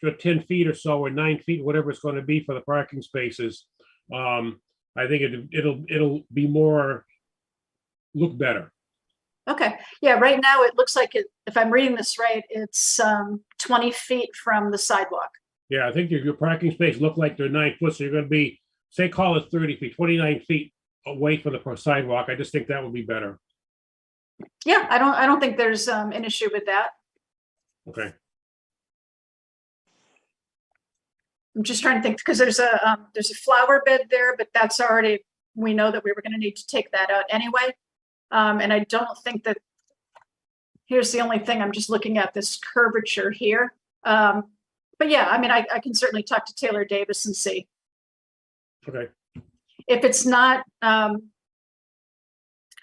extra 10 feet or so, or 9 feet, whatever it's going to be for the parking spaces, I think it'll be more, look better. Okay, yeah, right now it looks like it, if I'm reading this right, it's 20 feet from the sidewalk. Yeah, I think your parking space look like they're 9 foot, so you're going to be, say, call it 30 feet, 29 feet away from the sidewalk. I just think that would be better. Yeah, I don't think there's an issue with that. Okay. I'm just trying to think, because there's a flower bed there, but that's already, we know that we were going to need to take that out anyway. And I don't think that, here's the only thing, I'm just looking at this curvature here. But yeah, I mean, I can certainly talk to Taylor Davis and see. Okay. If it's not,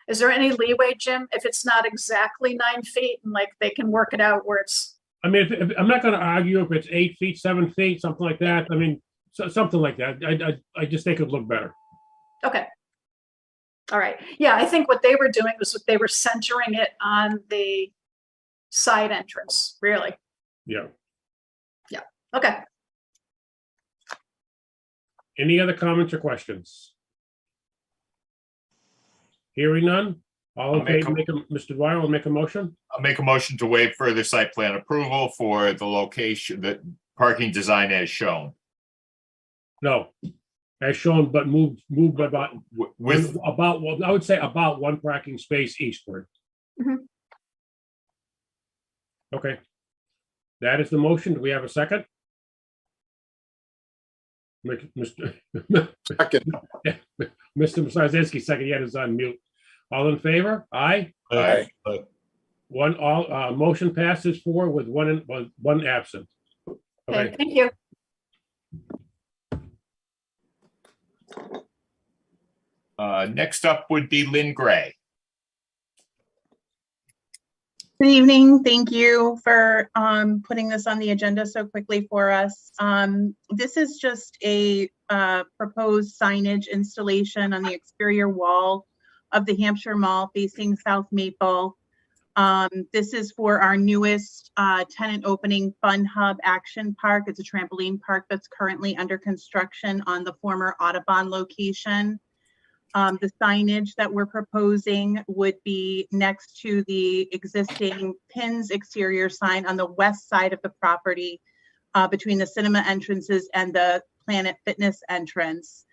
is there any leeway, Jim, if it's not exactly 9 feet and like they can work it out where it's? I mean, if I'm not going to argue if it's 8 feet, 7 feet, something like that. I mean, something like that. I just think it'd look better. Okay. All right. Yeah, I think what they were doing was they were centering it on the side entrance, really. Yeah. Yeah. Okay. Any other comments or questions? Hearing none. All in favor, Mr. Dwyer will make a motion. I'll make a motion to waive further site plan approval for the location, the parking design as shown. No, as shown, but move about With well, I would say about one parking space eastward. Mhm. Okay, that is the motion. Do we have a second? Mr. Second. Mr. Sarzinski, second. Yet is on mute. All in favor? Aye. Aye. Motion passes 4 with one absent. Okay, thank you. next up would be Lynn Gray. Good evening. Thank you for putting this on the agenda so quickly for us. This is just a proposed signage installation on the exterior wall of the Hampshire Mall facing South Maple. This is for our newest tenant opening Fun Hub Action Park. It's a trampoline park that's currently under construction on the former Audubon location. The signage that we're proposing would be next to the existing Pins exterior sign on the west side of the property, between the cinema entrances and the Planet Fitness entrance.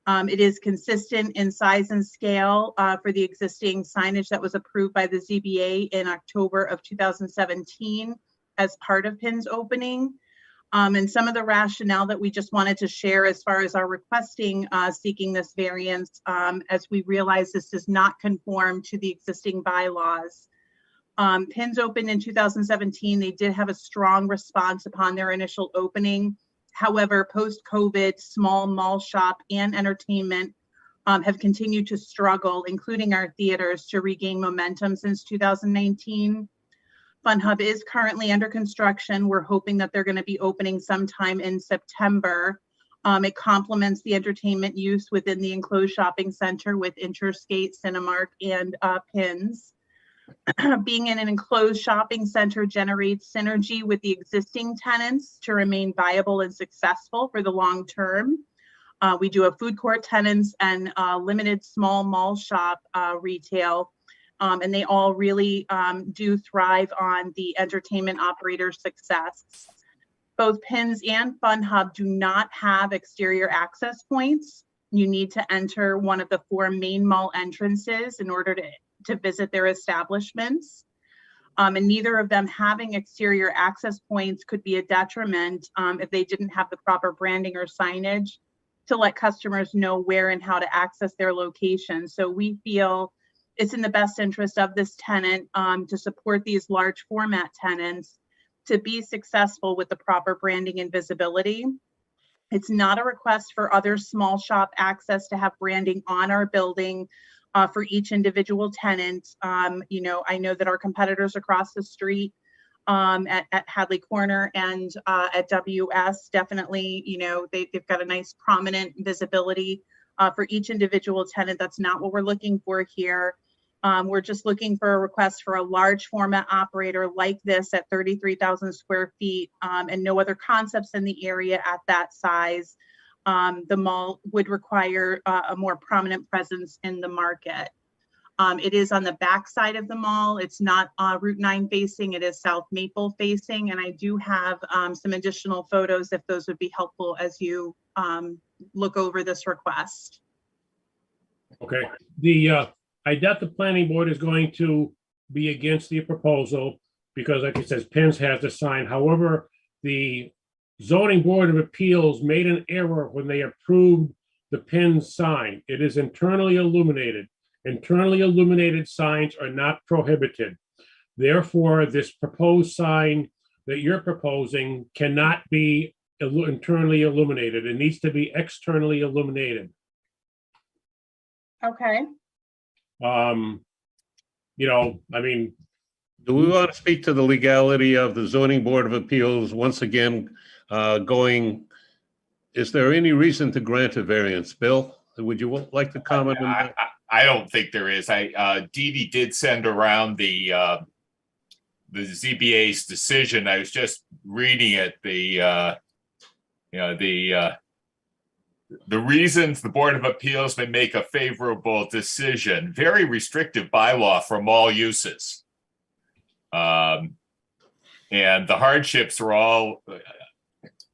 It is consistent in size and scale for the existing signage that was approved by the ZBA in October of 2017 as part of Pins opening. And some of the rationale that we just wanted to share as far as our requesting seeking this variance, as we realize this does not conform to the existing bylaws. Pins opened in 2017. They did have a strong response upon their initial opening. However, post-COVID, small mall shop and entertainment have continued to struggle, including our theaters, to regain momentum since 2019. Fun Hub is currently under construction. We're hoping that they're going to be opening sometime in September. It complements the entertainment use within the enclosed shopping center with Interskate, Cinemark, and Pins. Being in an enclosed shopping center generates synergy with the existing tenants to remain viable and successful for the long term. We do have food court tenants and limited small mall shop retail. And they all really do thrive on the entertainment operator success. Both Pins and Fun Hub do not have exterior access points. You need to enter one of the 4 main mall entrances in order to visit their establishments. And neither of them having exterior access points could be a detriment if they didn't have the proper branding or signage to let customers know where and how to access their location. So we feel it's in the best interest of this tenant to support these large format tenants to be successful with the proper branding and visibility. It's not a request for other small shop access to have branding on our building for each individual tenant. You know, I know that our competitors across the street at Hadley Corner and at WS definitely, you know, they've got a nice prominent visibility for each individual tenant. That's not what we're looking for here. We're just looking for a request for a large format operator like this at 33,000 square feet, and no other concepts in the area at that size. The mall would require a more prominent presence in the market. It is on the back side of the mall. It's not Route 9 facing, it is South Maple facing. And I do have some additional photos if those would be helpful as you look over this request. Okay, I doubt the planning board is going to be against the proposal because like it says, Penn's has the sign. However, the zoning board of appeals made an error when they approved the Penn's sign. It is internally illuminated. Internally illuminated signs are not prohibited. Therefore, this proposed sign that you're proposing cannot be internally illuminated. It needs to be externally illuminated. Okay. You know, I mean, Do we want to speak to the legality of the zoning board of appeals once again is there any reason to grant a variance? Bill, would you like to comment on that? I don't think there is. Dee Dee did send around the ZBA's decision. I was just reading it. The reasons the Board of Appeals may make a favorable decision, very restrictive bylaw for mall uses. And the hardships are all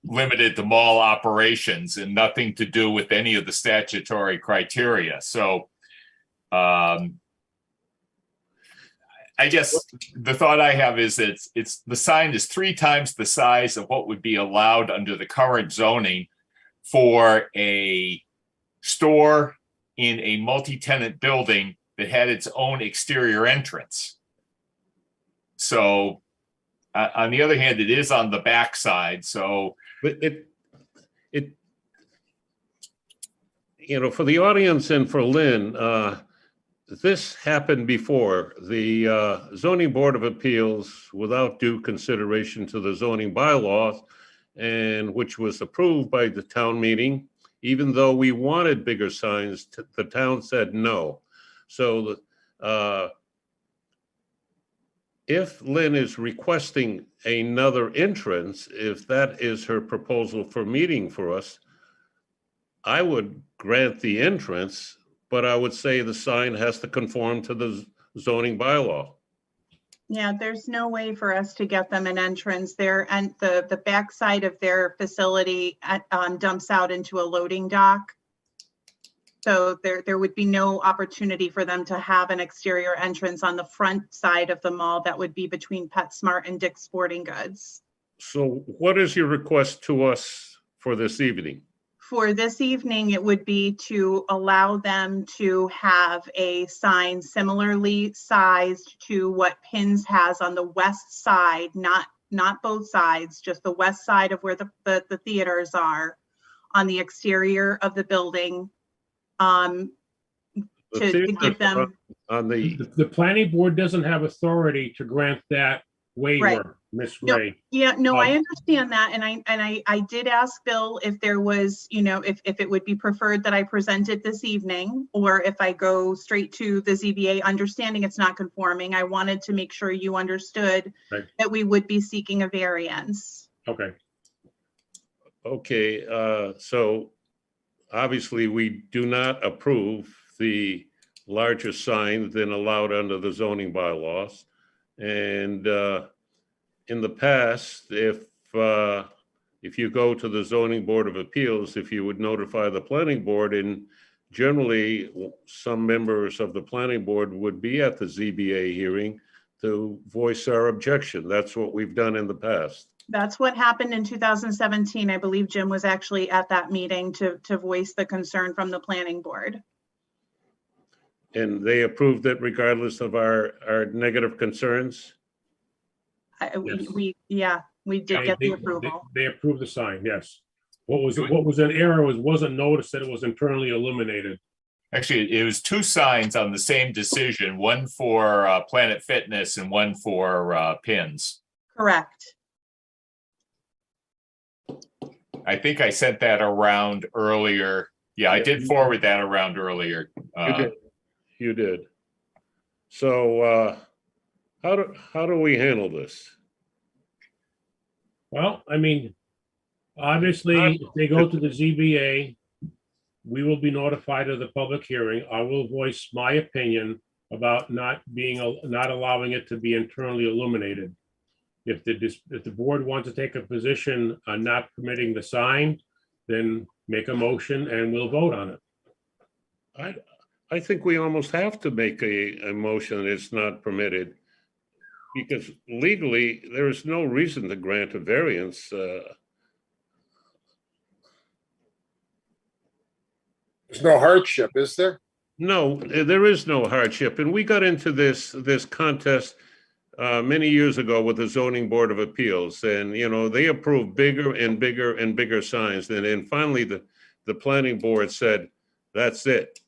limited to mall operations and nothing to do with any of the statutory criteria. So I guess the thought I have is that the sign is 3 times the size of what would be allowed under the current zoning for a store in a multi-tenant building that had its own exterior entrance. So on the other hand, it is on the back side. So But for the audience and for Lynn, this happened before. The zoning board of appeals, without due consideration to the zoning bylaws, and which was approved by the town meeting, even though we wanted bigger signs, the town said no. So if Lynn is requesting another entrance, if that is her proposal for meeting for us, I would grant the entrance, but I would say the sign has to conform to the zoning bylaw. Yeah, there's no way for us to get them an entrance there, and the backside of their facility dumps out into a loading dock. So there would be no opportunity for them to have an exterior entrance on the front side of the mall that would be between PetSmart and Dick's Sporting Goods. So what is your request to us for this evening? For this evening, it would be to allow them to have a sign similarly sized to what Pins has on the west side, not both sides, just the west side of where the theaters are, on the exterior of the building. To give them on the planning board doesn't have authority to grant that waiver, Ms. Ray. Yeah, no, I understand that. And I did ask Bill if there was, if it would be preferred that I present it this evening, or if I go straight to the ZBA, understanding it's not conforming. I wanted to make sure you understood that we would be seeking a variance. Okay. Okay, so obviously we do not approve the larger sign than allowed under the zoning bylaws. And in the past, if you go to the zoning board of appeals, if you would notify the planning board, and generally some members of the planning board would be at the ZBA hearing to voice our objection. That's what we've done in the past. That's what happened in 2017. I believe Jim was actually at that meeting to voice the concern from the planning board. And they approved it regardless of our negative concerns? We did get the approval. They approved the sign, yes. What was an error wasn't noticed that it was internally illuminated. actually, it was 2 signs on the same decision, one for Planet Fitness and one for Pins. Correct. I think I sent that around earlier. Yeah, I did forward that around earlier. You did. So how do we handle this? Well, I mean, obviously, if they go to the ZBA, we will be notified of the public hearing. I will voice my opinion about not allowing it to be internally illuminated. If the board wants to take a position on not permitting the sign, then make a motion and we'll vote on it. I think we almost have to make a motion that it's not permitted, because legally, there is no reason to grant a variance. There's no hardship, is there? No, there is no hardship. And we got into this contest many years ago with the Zoning Board of Appeals. And, you know, they approved bigger and bigger and bigger signs. And then finally, the planning board said, that's it.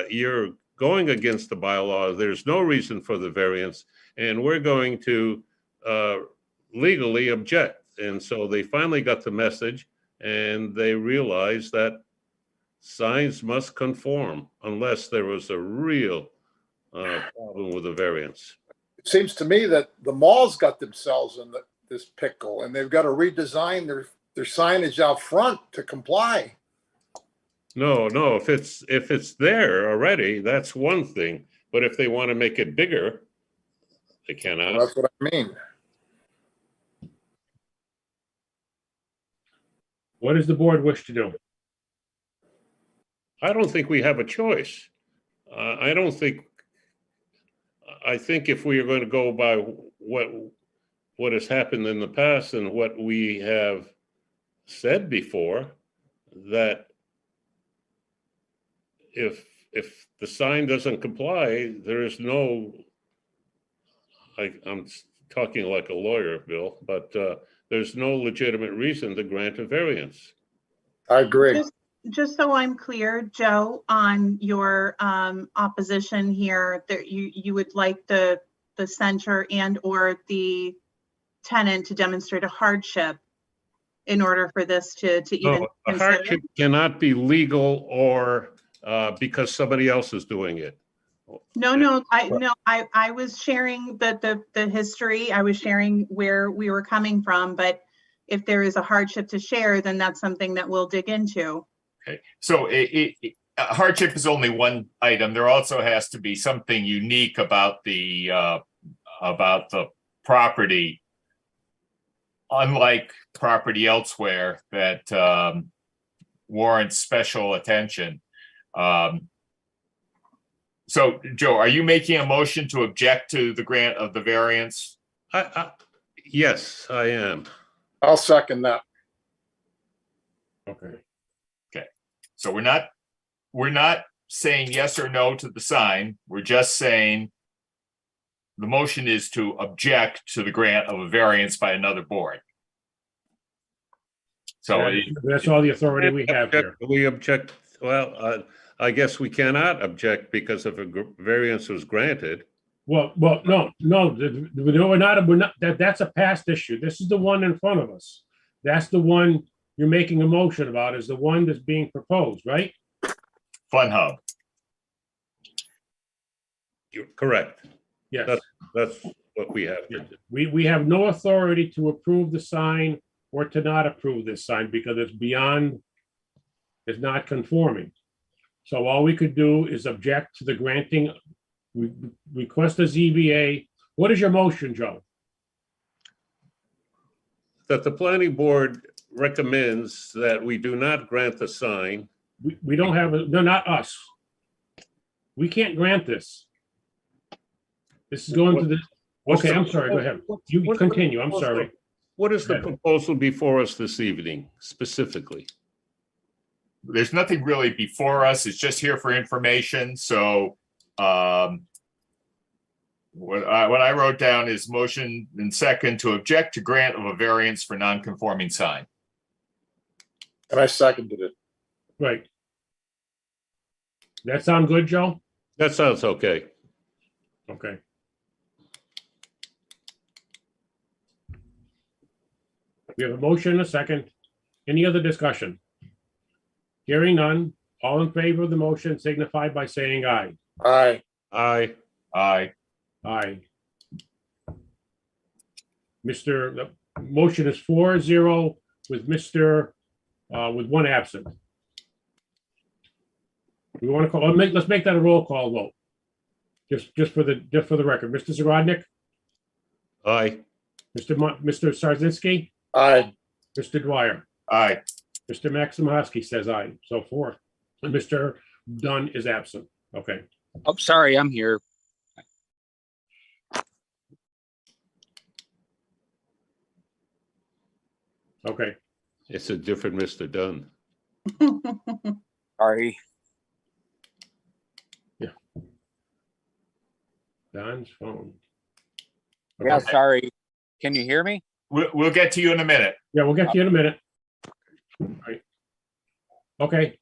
You're going against the bylaw. There's no reason for the variance. And we're going to legally object. And so they finally got the message, and they realized that signs must conform unless there was a real problem with the variance. It seems to me that the mall's got themselves in this pickle, and they've got to redesign their signage out front to comply. No, if it's there already, that's one thing. But if they want to make it bigger, they cannot. That's what I mean. What does the board wish to do? I don't think we have a choice. I think if we are going to go by what has happened in the past and what we have said before, that if the sign doesn't comply, there is no, I'm talking like a lawyer, Bill, but there's no legitimate reason to grant a variance. I agree. Just so I'm clear, Joe, on your opposition here, that you would like the center and or the tenant to demonstrate a hardship in order for this to even A consider? hardship cannot be legal or because somebody else is doing it. No, I was sharing the history. I was sharing where we were coming from, but if there is a hardship to share, then that's something that we'll dig into. Okay, so hardship is only one item. There also has to be something unique about the property, unlike property elsewhere that warrants special attention. So, Joe, are you making a motion to object to the grant of the variance? Yes, I am. I'll second that. Okay. So we're not saying yes or no to the sign. We're just saying the motion is to object to the grant of a variance by another board. So That's all the authority we have here. We object, well, I guess we cannot object because if a variance was granted. No, we're not, that's a past issue. This is the one in front of us. That's the one you're making a motion about, is the one that's being proposed, right? Fun Hub. You're correct. Yes. That's what we have to do. We have no authority to approve the sign or to not approve this sign because it's not conforming. So all we could do is object to the granting, request a ZBA. What is your motion, Joe? That the planning board recommends that we do not grant the sign. We don't have, no, not us. We can't grant this. This is going to the, okay, I'm sorry, go ahead. You continue, I'm sorry. What is the proposal before us this evening specifically? There's nothing really before us. It's just here for information. So what I wrote down is motion and second to object to grant of a variance for non-conforming sign. And I seconded it. Right. That sound good, Joe? That sounds okay. Okay. We have a motion and a second. Any other discussion? Hearing none, all in favor of the motion signify by saying aye. Aye. Aye. Aye. Aye. The motion is 4-0 with with one absent. We want to call, let's make that a roll call vote. Just for the record, Mr. Zagrodnik, Aye. Mr. Sarzinski, Aye. Mr. Dwyer, Aye. Mr. Maximowski says aye, so 4. And Mr. Dunn is absent. Okay, Oh, sorry, I'm here. okay. It's a different Mr. Dunn. Sorry. Don's phone. Yeah, Okay. sorry. Can you hear me? We'll get to you in a minute. Yeah, we'll get to you in a minute. Right. Okay.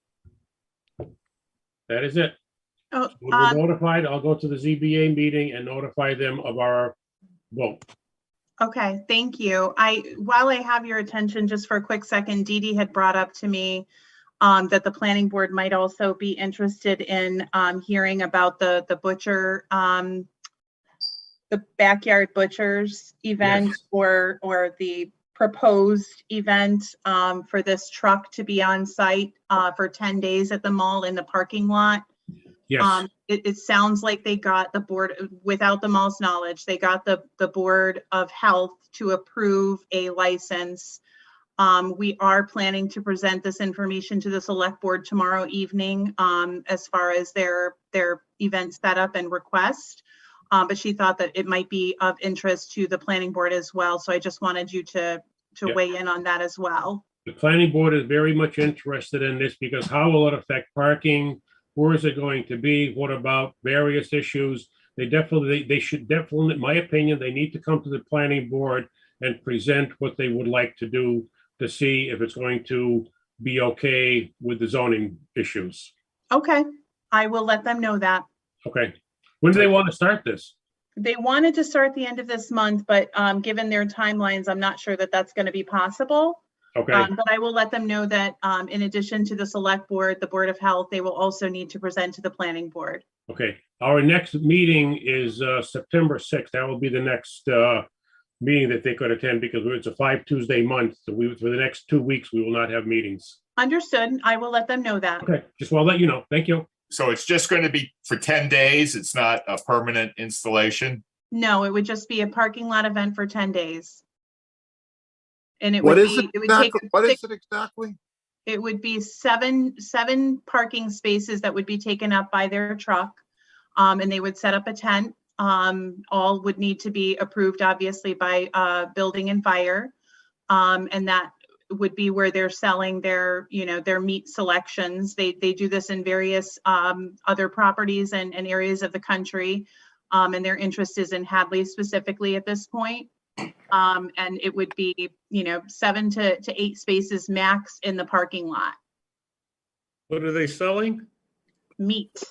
That is it. Oh, We're notified. I'll go to the ZBA meeting and notify them of our vote. okay, thank you. While I have your attention, just for a quick second, Dee Dee had brought up to me that the planning board might also be interested in hearing about the butcher, the backyard butchers event, Yes. or the proposed event for this truck to be on site for 10 days at the mall in the parking lot. Yes, It sounds like they got the board, without the mall's knowledge, they got the Board of Health to approve a license. We are planning to present this information to the select board tomorrow evening as far as their event setup and request. But she thought that it might be of interest to the planning board as well. So I just wanted you to Yep. weigh in on that as well. the planning board is very much interested in this because how will it affect parking? Where is it going to be? What about various issues? They should definitely, in my opinion, they need to come to the planning board and present what they would like to do to see if it's going to be okay with the zoning issues. Okay, I will let them know that. Okay, when do they want to start this? They wanted to start the end of this month, but given their timelines, I'm not sure that that's going to be possible. Okay, But I will let them know that in addition to the select board, the Board of Health, they will also need to present to the planning board. okay. Our next meeting is September 6th. That will be the next meeting that they could attend because it's a 5 Tuesday month. So for the next 2 weeks, we will not have meetings. Understood. I will let them know that. Okay, just want to let you know. Thank you. So it's just going to be for 10 days. It's not a permanent installation. No, it would just be a parking lot event for 10 days. And it What would is be, it it would take, exactly? What is it exactly? it would be seven parking spaces that would be taken up by their truck. And they would set up a tent. All would need to be approved, obviously, by building and fire. And that would be where they're selling their, their meat selections. They do this in various other properties and areas of the country. And their interest is in Hadley specifically at this point. And it would be, 7 to 8 spaces max in the parking lot. What are they selling? Meat,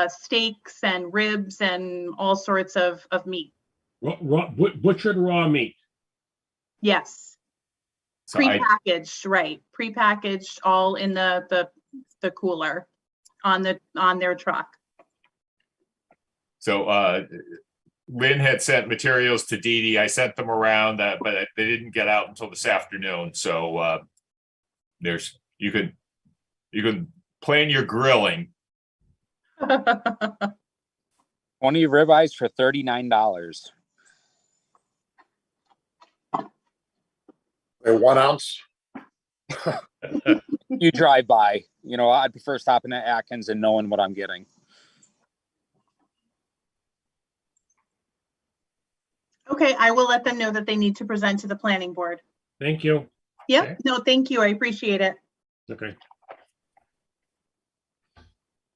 steaks and ribs and all sorts of meat. Butchered raw meat. Yes, So I, prepackaged, right? Prepackaged, all in the cooler on their truck. so Lynn had sent materials to Dee Dee. I sent them around, but they didn't get out until this afternoon. So you could plan your grilling. 20 ribeyes for $39. A 1 ounce? You drive by, I'd prefer stopping at Atkins and knowing what I'm getting. Okay, I will let them know that they need to present to the planning board. Thank you. Yep, Okay. no, thank you. I appreciate it. Okay.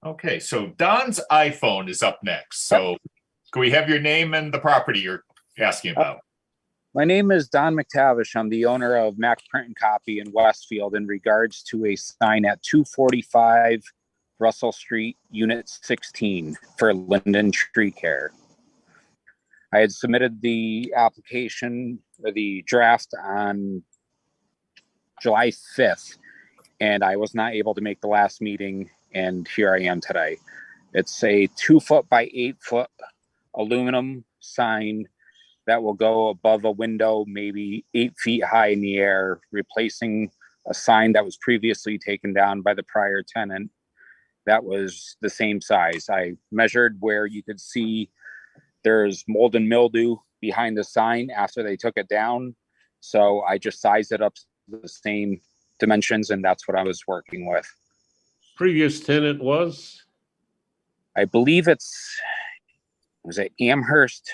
Okay, so Don's iPhone is up next. So can we have your name and the property you're asking about? My name is Don McTavish. I'm the owner of Mac Print and Copy in Westfield in regards to a sign at 245 Russell Street, Unit 16 for Linden Tree Care. I had submitted the application or the draft on July 5th, and I was not able to make the last meeting, and here I am today. It's a 2 foot by 8 foot aluminum sign that will go above a window, maybe 8 feet high in the air, replacing a sign that was previously taken down by the prior tenant. That was the same size. I measured where you could see there's mold and mildew behind the sign after they took it down. So I just sized it up to the same dimensions, and that's what I was working with. Previous tenant was? I believe was it Amherst?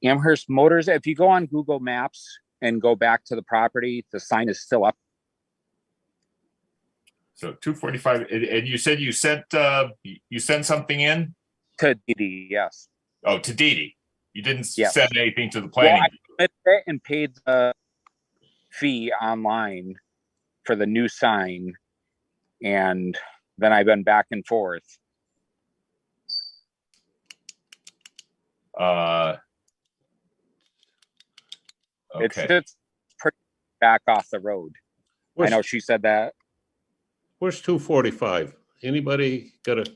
Amherst Motors. If you go on Google Maps and go back to the property, the sign is still up. So 245, and you said you sent something in? To Didi, yes. Oh, to Didi. You didn't Yeah. send anything to the Well, planning. I submitted it and paid the fee online for the new sign, and then I've been back and forth. Okay. It's pretty back off the road. I know she said that. Where's 245? Anybody got a?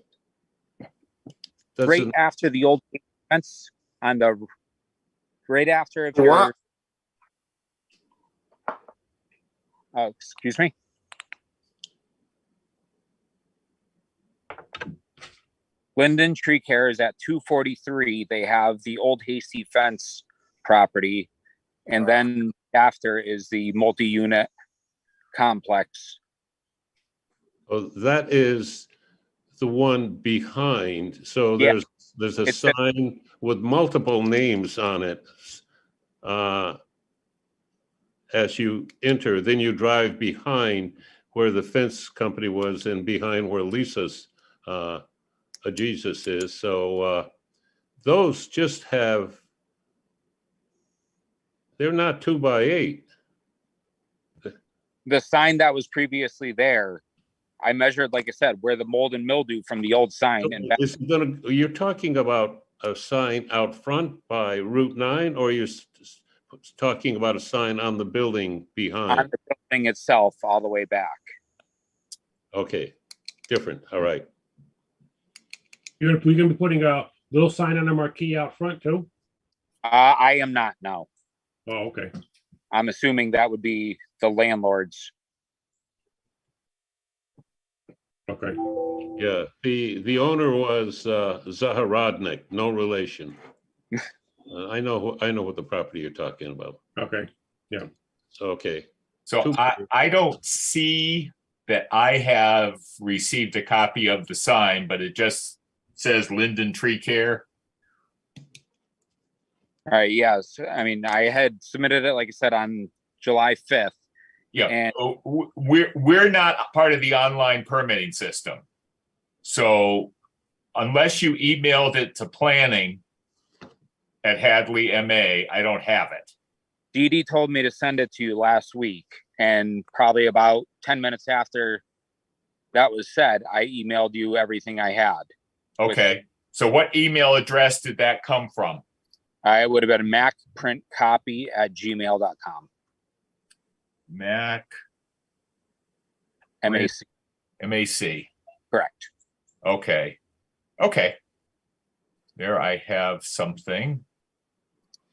That's Right an- after the old fence on the, right after. If What? you're, oh, excuse me. Linden Tree Care is at 243. They have the old Hasty Fence property. And then after is the multi-unit complex. Oh, that is the one behind. So Yeah. there's a It's- sign with multiple names on it. As you enter, then you drive behind where the fence company was and behind where Lisa's a Jesus is. So those just have, they're not 2x8. The sign that was previously there, I measured, like I said, where the mold and mildew from the old sign and back. Is it gonna, you're talking about a sign out front by Route 9, or you're talking about a sign on the building on behind? the building itself all the way back. Okay, different, all right. We're gonna be putting a little sign on the marquee out front too? I am not, no. Oh, okay. I'm assuming that would be the landlord's. Okay. Yeah, the owner was Zaharodnik, no relation. I know what the property you're talking about. Okay. Okay, So I don't see that I have received a copy of the sign, but it just says Linden Tree Care. All right, yes. I mean, I had submitted it, like I said, on July 5th. Yeah, And- we're not part of the online permitting system. So unless you emailed it to planning at Hadley MA, I don't have it. Dee Dee told me to send it to you last week, and probably about 10 minutes after that was said, I emailed you everything I had. Okay, so what email address did that come from? I would have been macprintcopy@gmail.com. Mac, MAC, MAC. correct. Okay. There I have something.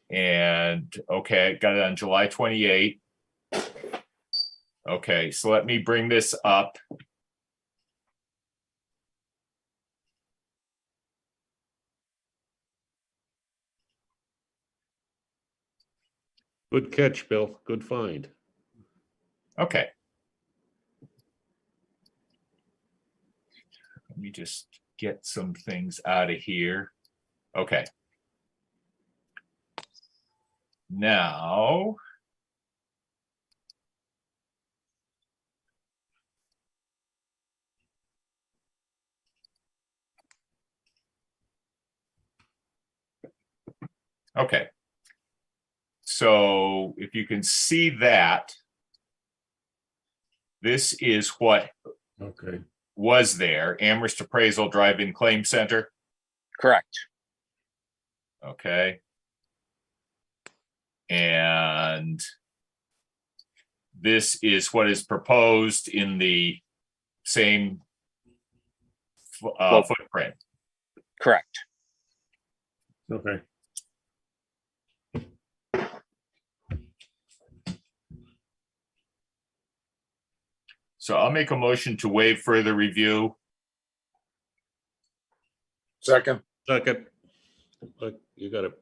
And okay, got it on July 28th. Okay, so let me bring this up. good catch, Bill, good find. Okay. Let me just get some things out of here. Okay. Now. Okay. So if you can see that, this is what Okay. was there, Amherst Appraisal Drive-In Claim Center. Correct. Okay. And this is what is proposed in the same footprint. Correct. Okay. So I'll make a motion to waive further review. Second, Second. Look, you got it.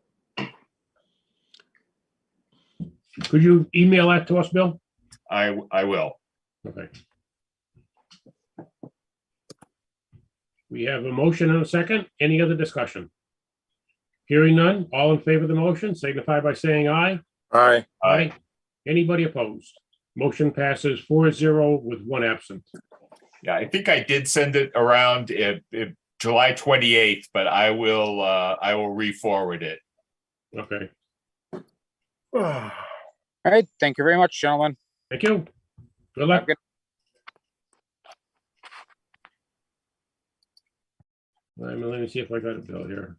Could you email that to us, Bill? I will. Okay. We have a motion and a second. Any other discussion? Hearing none, all in favor of the motion, signify by saying aye. aye, Aye. Anybody opposed? Motion passes 4-0 with one absent. Yeah, I think I did send it around July 28th, but I will re-forward it. Okay, All right. Thank you very much, gentlemen. thank you. Good luck. Have a good- Let me see if I got a bill here.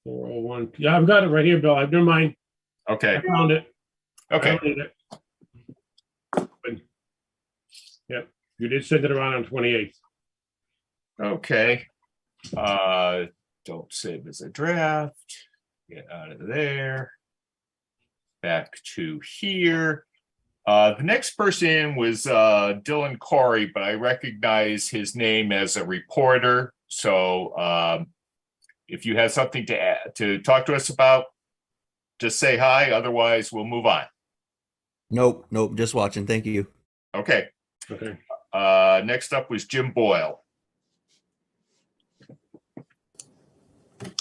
401. Yeah, I've got it right here, Bill. I've done mine. Okay, I found it. I okay. don't need it. Good. Yep, you did send it around on 28th. Okay. Don't save as a draft. Get out of there. Back to here. The next person was Dylan Corey, but I recognize his name as a reporter. So if you have something to add, to talk to us about, just say hi. Otherwise, we'll move on. Nope, just watching. Thank you. Okay. Okay, Next up was Jim Boyle.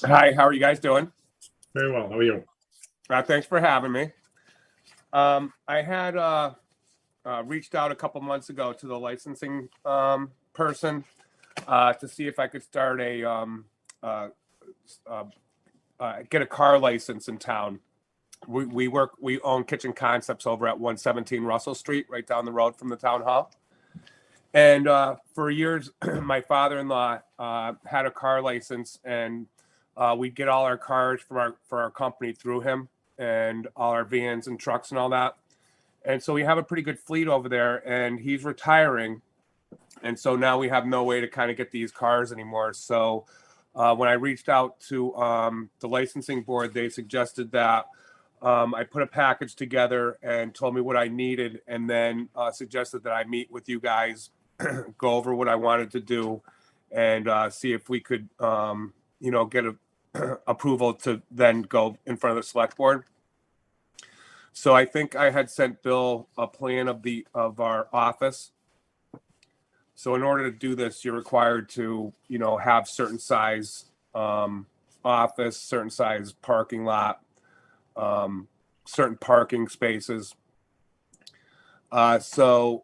Hi, how are you guys doing? very well. How are you? Thanks for having me. I had reached out a couple months ago to the licensing person to see if I could start get a car license in town. We own Kitchen Concepts over at 117 Russell Street, right down the road from the town hall. And for years, my father-in-law had a car license, and we'd get all our cars for our company through him, and all our vans and trucks and all that. And so we have a pretty good fleet over there, and he's retiring. And so now we have no way to kind of get these cars anymore. So when I reached out to the licensing board, they suggested that I put a package together and told me what I needed, and then suggested that I meet with you guys, go over what I wanted to do, and see if we could, get approval to then go in front of the select board. So I think I had sent Bill a plan of our office. So in order to do this, you're required to, have certain size office, certain size parking lot, certain parking spaces. So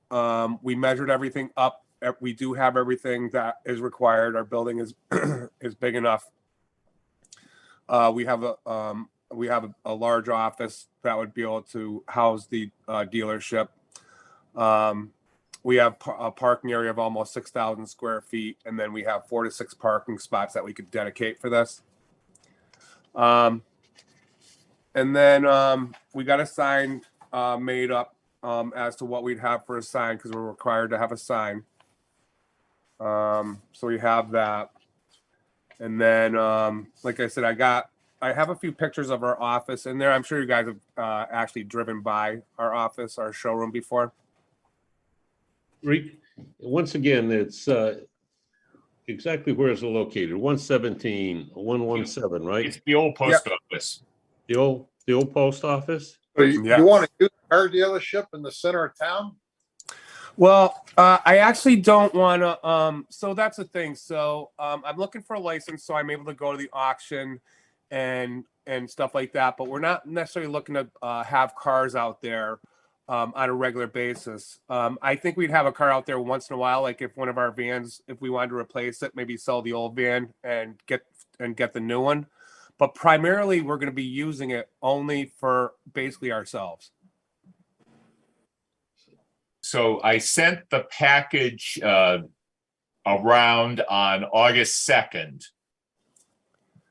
we measured everything up. We do have everything that is required. Our building is is big enough. We have a large office that would be able to house the dealership. We have a parking area of almost 6,000 square feet, and then we have 4 to 6 parking spots that we could dedicate for this. And then we got a sign made up as to what we'd have for a sign, because we're required to have a sign. So we have that. And then, like I said, I have a few pictures of our office in there. I'm sure you guys have actually driven by our office, our showroom before. Once again, it's exactly where is it located? 117, 117, right? It's the old post office. The old post office? so you Yeah. want to use a car dealership in the center of town? Well, I actually don't want to. So that's the thing. So I'm looking for a license, so I'm able to go to the auction and stuff like that. But we're not necessarily looking to have cars out there on a regular basis. I think we'd have a car out there once in a while, like if one of our vans, if we wanted to replace it, maybe sell the old van and get the new one. But primarily, we're going to be using it only for basically ourselves. So I sent the package around on August 2nd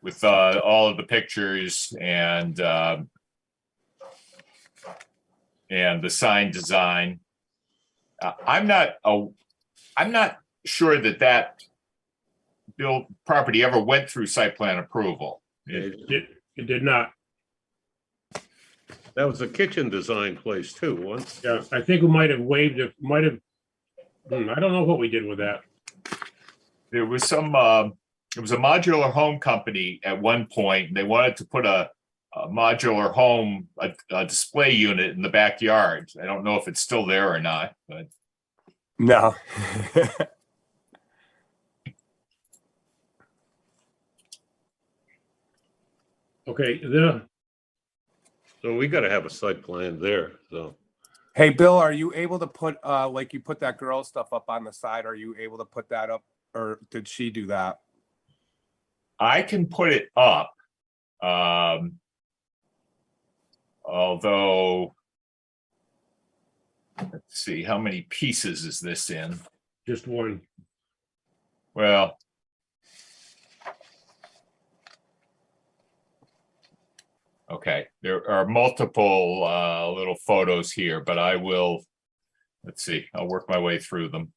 with all of the pictures and the sign design. I'm not sure that property ever went through site plan approval. It did not. That was a kitchen design place too once. Yeah, I think we might have waived it, I don't know what we did with that. There was some, it was a modular home company at one point. They wanted to put a modular home, a display unit in the backyard. I don't know if it's still there or not, but. No. Okay, So we gotta have a site plan there, so. Hey, Bill, are you able to put, like you put that girl stuff up on the side? Are you able to put that up, or did she do that? I can put it up. Although, let's see, how many pieces is this in? just one. Well, okay, there are multiple little photos here, but I will, let's see, I'll work my way through them.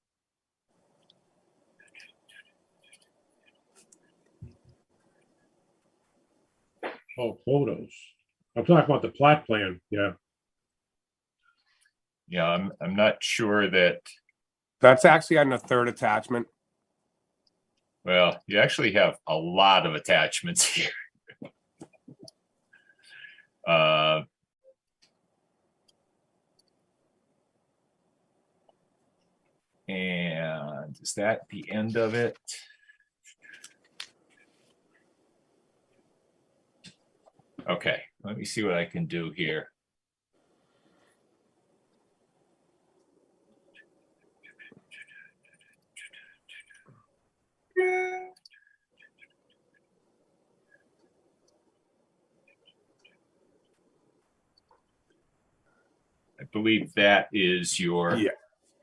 Oh, photos. I'm talking about the plot plan, yeah. Yeah, I'm not sure that, That's actually on the third attachment. well, you actually have a lot of attachments here. And is that the end of it? Okay, let me see what I can do here. I believe that is your. Yeah.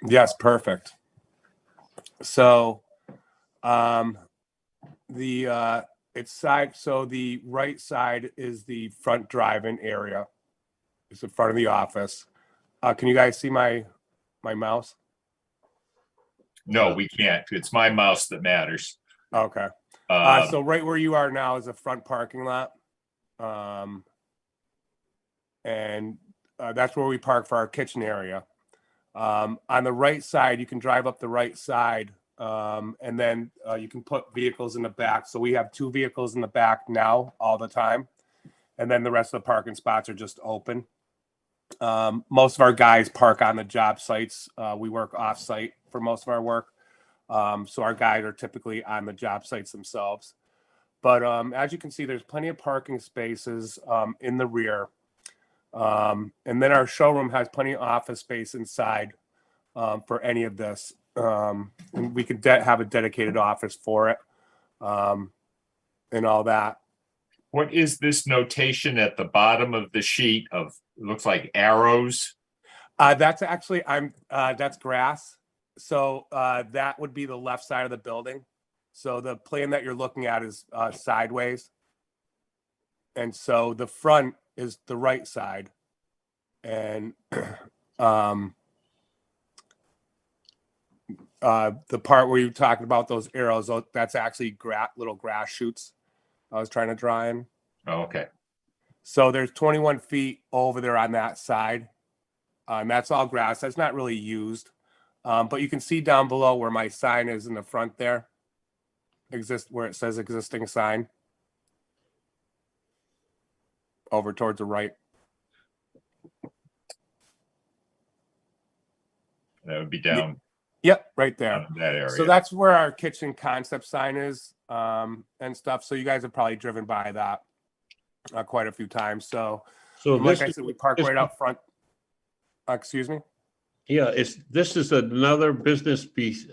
Yes, perfect. So, it's side. So the right side is the front drive-in area. It's the front of the office. Can you guys see my mouse? No, we can't. It's my mouse that matters. Okay. So right where you are now is a front parking lot. And that's where we park for our kitchen area. On the right side, you can drive up the right side, and then you can put vehicles in the back. So we have 2 vehicles in the back now all the time. And then the rest of the parking spots are just open. Most of our guys park on the job sites. We work off site for most of our work. So our guys are typically on the job sites themselves. But as you can see, there's plenty of parking spaces in the rear. And then our showroom has plenty of office space inside for any of this. And we could have a dedicated office for it and all that. What is this notation at the bottom of the sheet of, it looks like arrows? That's actually, that's grass. So that would be the left side of the building. So the plan that you're looking at is sideways. And so the front is the right side. And the part where you're talking about those arrows, that's actually little grass shoots I was trying to draw in. Oh, okay. So there's 21 feet over there on that side. And that's all grass. That's not really used. But you can see down below where my sign is in the front there. Where it says existing sign. Over towards the right. That would be down. Yep, right there. Down in that area. So that's where our kitchen concept sign is and stuff. So you guys have probably driven by that quite a few times. So like I said, we park right out front. Excuse me? Yeah, this is another business piece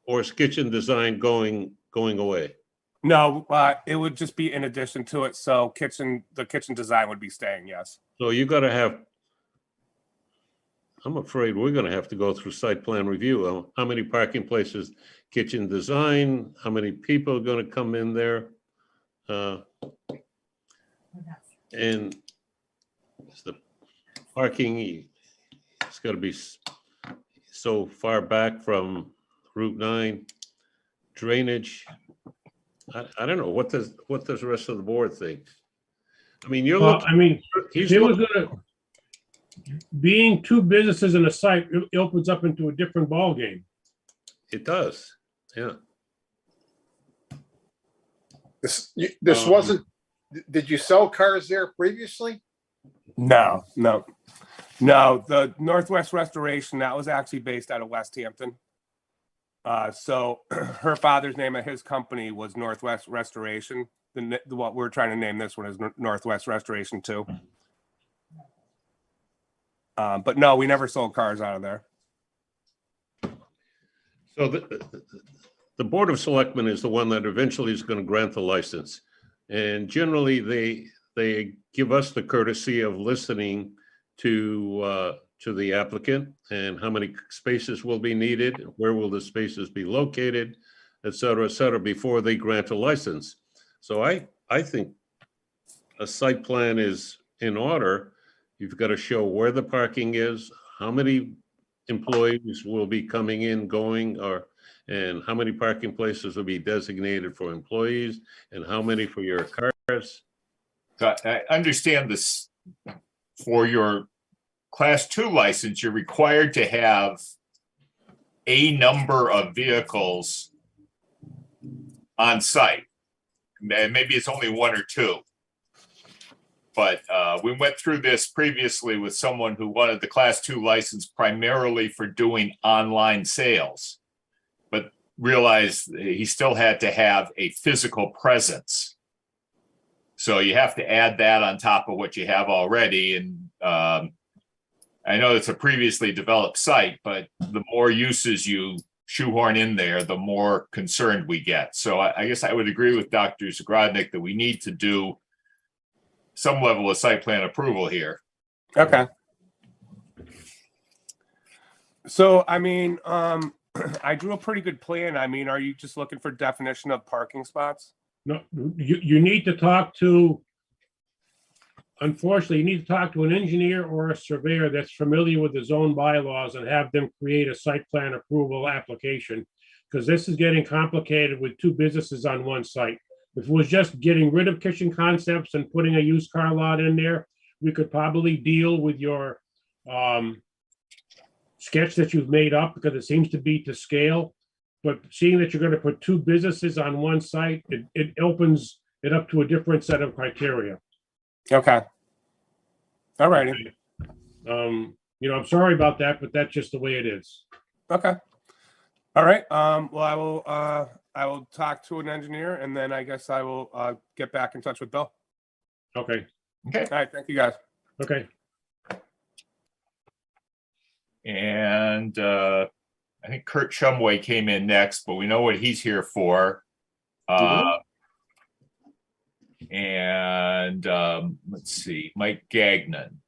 or is kitchen design going away? No, it would just be in addition to it. So the kitchen design would be staying, yes. So you gotta have, I'm afraid we're gonna have to go through site plan review. How many parking places, kitchen design, how many people are gonna come in there? And the parking, it's gotta be so far back from Route 9. Drainage, I don't know, what does the rest of the board think? I mean, you're Well, looking, I mean, he's there was looking, gonna, being two businesses in a site, it opens up into a different ballgame. it does, yeah. This wasn't, did you sell cars there previously? No. The Northwest Restoration, that was actually based out of West Hampton. So her father's name of his company was Northwest Restoration. What we're trying to name this one is Northwest Restoration 2. But no, we never sold cars out of there. So the Board of Selectmen is the one that eventually is going to grant the license. And generally, they give us the courtesy of listening to the applicant and how many spaces will be needed, where will the spaces be located, et cetera, before they grant a license. So I think a site plan is in order. You've got to show where the parking is, how many employees will be coming in, going, and how many parking places will be designated for employees and how many for your cars. So I understand this. For your Class 2 license, you're required to have a number of vehicles on site. Maybe it's only one or two. But we went through this previously with someone who wanted the Class 2 license primarily for doing online sales, but realized he still had to have a physical presence. So you have to add that on top of what you have already. And I know it's a previously developed site, but the more uses you shoehorn in there, the more concerned we get. So I guess I would agree with Dr. Zagrodnik that we need to do some level of site plan approval here. Okay. So, I mean, I drew a pretty good plan. I mean, are you just looking for definition of parking spots? No, you need to talk to, unfortunately, you need to talk to an engineer or a surveyor that's familiar with the zone bylaws and have them create a site plan approval application. Because this is getting complicated with two businesses on one site. If it was just getting rid of Kitchen Concepts and putting a used car lot in there, we could probably deal with your sketch that you've made up because it seems to be to scale. But seeing that you're going to put two businesses on one site, it opens it up to a different set of criteria. Okay. All righty. You know, I'm sorry about that, but that's just the way it is. Okay. All right. Well, I will talk to an engineer and then I guess I will get back in touch with Bill. Okay. Okay. All right. Thank you guys. Okay. And I think Kurt Shumway came in next, but we know what he's here for. And let's see, Mike Gagnon.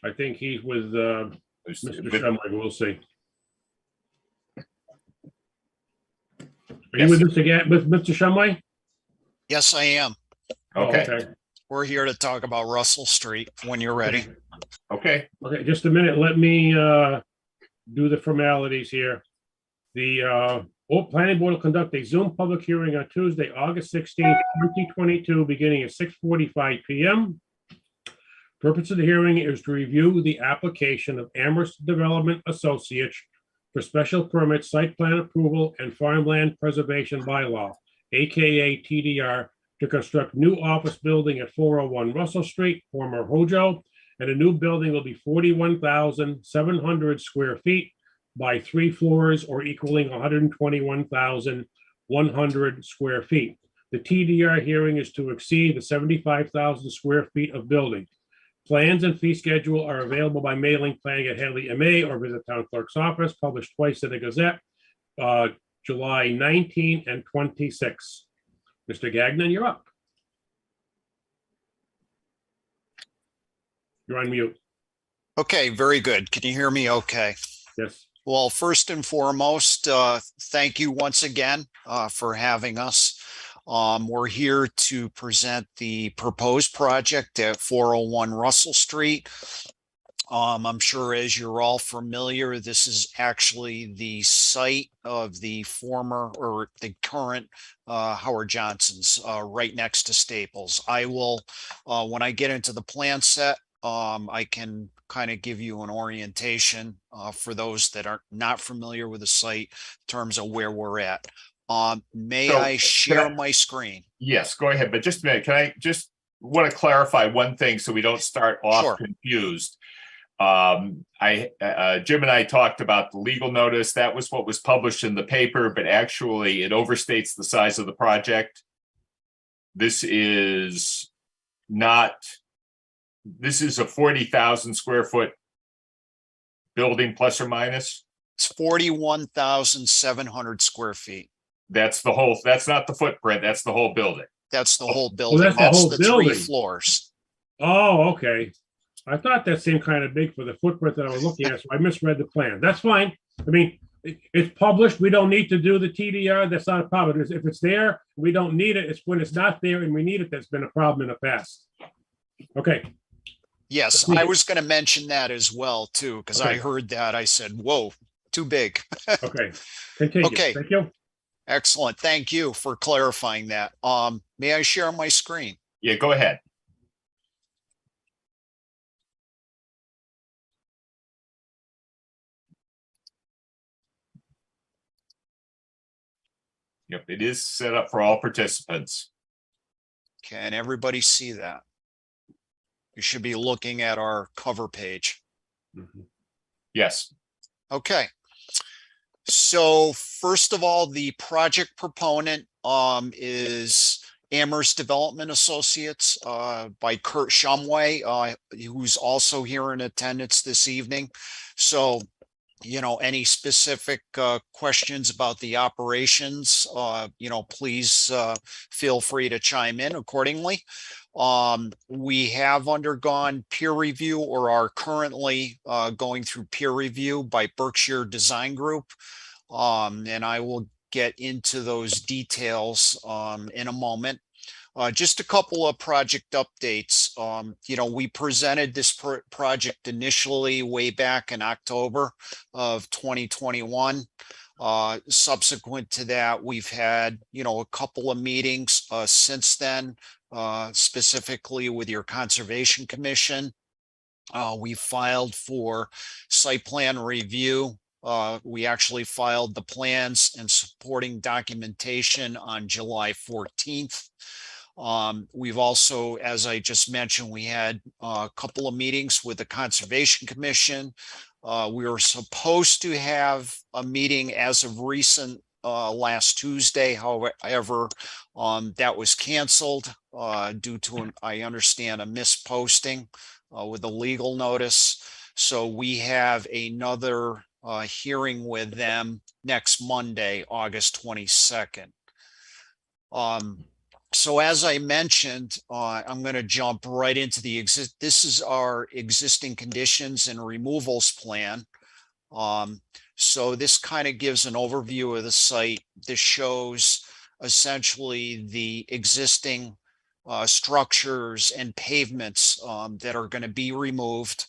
I think he's with Mr. Shumway. We'll see. Are you with Mr. Shumway? Yes, I am. Okay. Oh, okay. We're here to talk about Russell Street when you're ready. Okay. Okay, just a minute. Let me do the formalities here. The planning board will conduct a Zoom public hearing on Tuesday, August 16th, 2022, beginning at 6:45 p.m. Purpose of the hearing is to review the application of Amherst Development Associates for special permit, site plan approval, and farmland preservation bylaw, aka TDR, to construct new office building at 401 Russell Street, former Hojo, and a new building will be 41,700 square feet by 3 floors or equaling 121,100 square feet. The TDR hearing is to exceed the 75,000 square feet of building. Plans and fee schedule are available by mailing planning at Hadley MA or visit town clerk's office, published twice in the Gazette, July 19 and 26. Mr. Gagnon, you're up. You're on mute. Okay, very good. Can you hear me okay? Yes. Well, first and foremost, thank you once again for having us. We're here to present the proposed project at 401 Russell Street. I'm sure as you're all familiar, this is actually the site of the former or the current Howard Johnson's right next to Staples. I will, when I get into the plan set, I can kind of give you an orientation for those that are not familiar with the site in terms of where we're at. May So, I share my screen? Yes, go ahead. But just a minute, can I just want to clarify one thing so we don't start off Sure. confused? Jim and I talked about the legal notice. That was what was published in the paper, but actually it overstates the size of the project. This is a 40,000 square foot building plus or minus. It's 41,700 square feet. That's not the footprint. That's the whole building. That's the whole building. that's the whole the building. 3 floors. Oh, okay. I thought that seemed kind of big for the footprint that I was looking at, so I misread the plan. That's fine. I mean, it's published. We don't need to do the TDR. That's not a problem. If it's there, we don't need it. It's when it's not there and we need it, that's been a problem in the past. Okay. Yes, I was going to mention that as well too, because I Okay. heard that. I said, whoa, too big. Okay. Continue. Okay. Thank you. Excellent. Thank you for clarifying that. May I share my screen? Yeah, go ahead. Yep, it is set up for all participants. Can everybody see that? You should be looking at our cover page. Yes. Okay. So first of all, the project proponent is Amherst Development Associates by Kurt Shumway, who's also here in attendance this evening. So, you know, any specific questions about the operations, you know, please feel free to chime in accordingly. We have undergone peer review or are currently going through peer review by Berkshire Design Group. And I will get into those details in a moment. Just a couple of project updates. You know, we presented this project initially way back in October of 2021. Subsequent to that, we've had, you know, a couple of meetings since then, specifically with your Conservation Commission. We filed for site plan review. We actually filed the plans and supporting documentation on July 14th. We've also, as I just mentioned, we had a couple of meetings with the Conservation Commission. We were supposed to have a meeting as of recent last Tuesday. However, that was canceled due to, I understand, a misposting with a legal notice. So we have another hearing with them next Monday, August 22nd. So as I mentioned, I'm going to jump right into this is our existing conditions and removals plan. So this kind of gives an overview of the site. This shows essentially the existing structures and pavements that are going to be removed.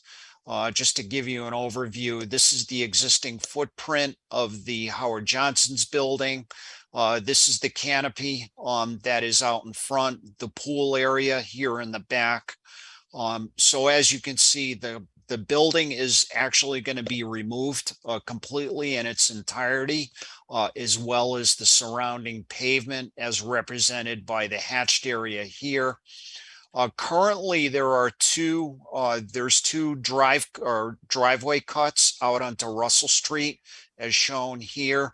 Just to give you an overview, this is the existing footprint of the Howard Johnson's building. This is the canopy that is out in front, the pool area here in the back. So as you can see, the building is actually going to be removed completely in its entirety, as well as the surrounding pavement as represented by the hatched area here. Currently, there's two driveway cuts out onto Russell Street, as shown here.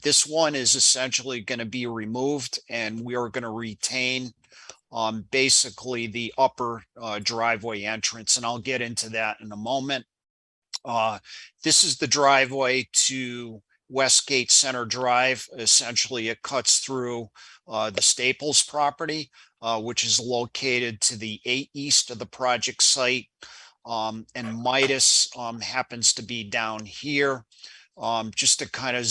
This one is essentially going to be removed, and we are going to retain basically the upper driveway entrance, and I'll get into that in a moment. This is the driveway to Westgate Center Drive. Essentially, it cuts through the Staples property, which is located to the east of the project site. And Midas happens to be down here. Just to kind of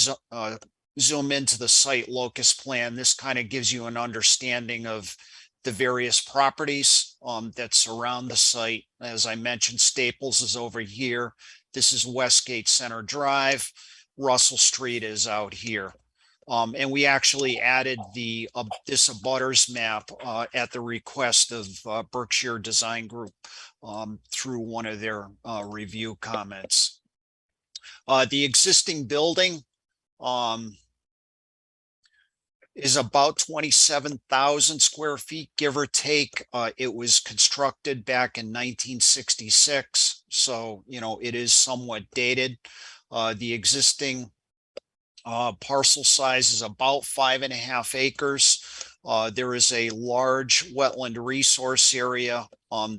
zoom into the site locus plan, this kind of gives you an understanding of the various properties that surround the site. As I mentioned, Staples is over here. This is Westgate Center Drive. Russell Street is out here. And we actually added this abutters map at the request of Berkshire Design Group through one of their review comments. The existing building is about 27,000 square feet, give or take. It was constructed back in 1966, so it is somewhat dated. The existing parcel size is about 5.5 acres. There is a large wetland resource area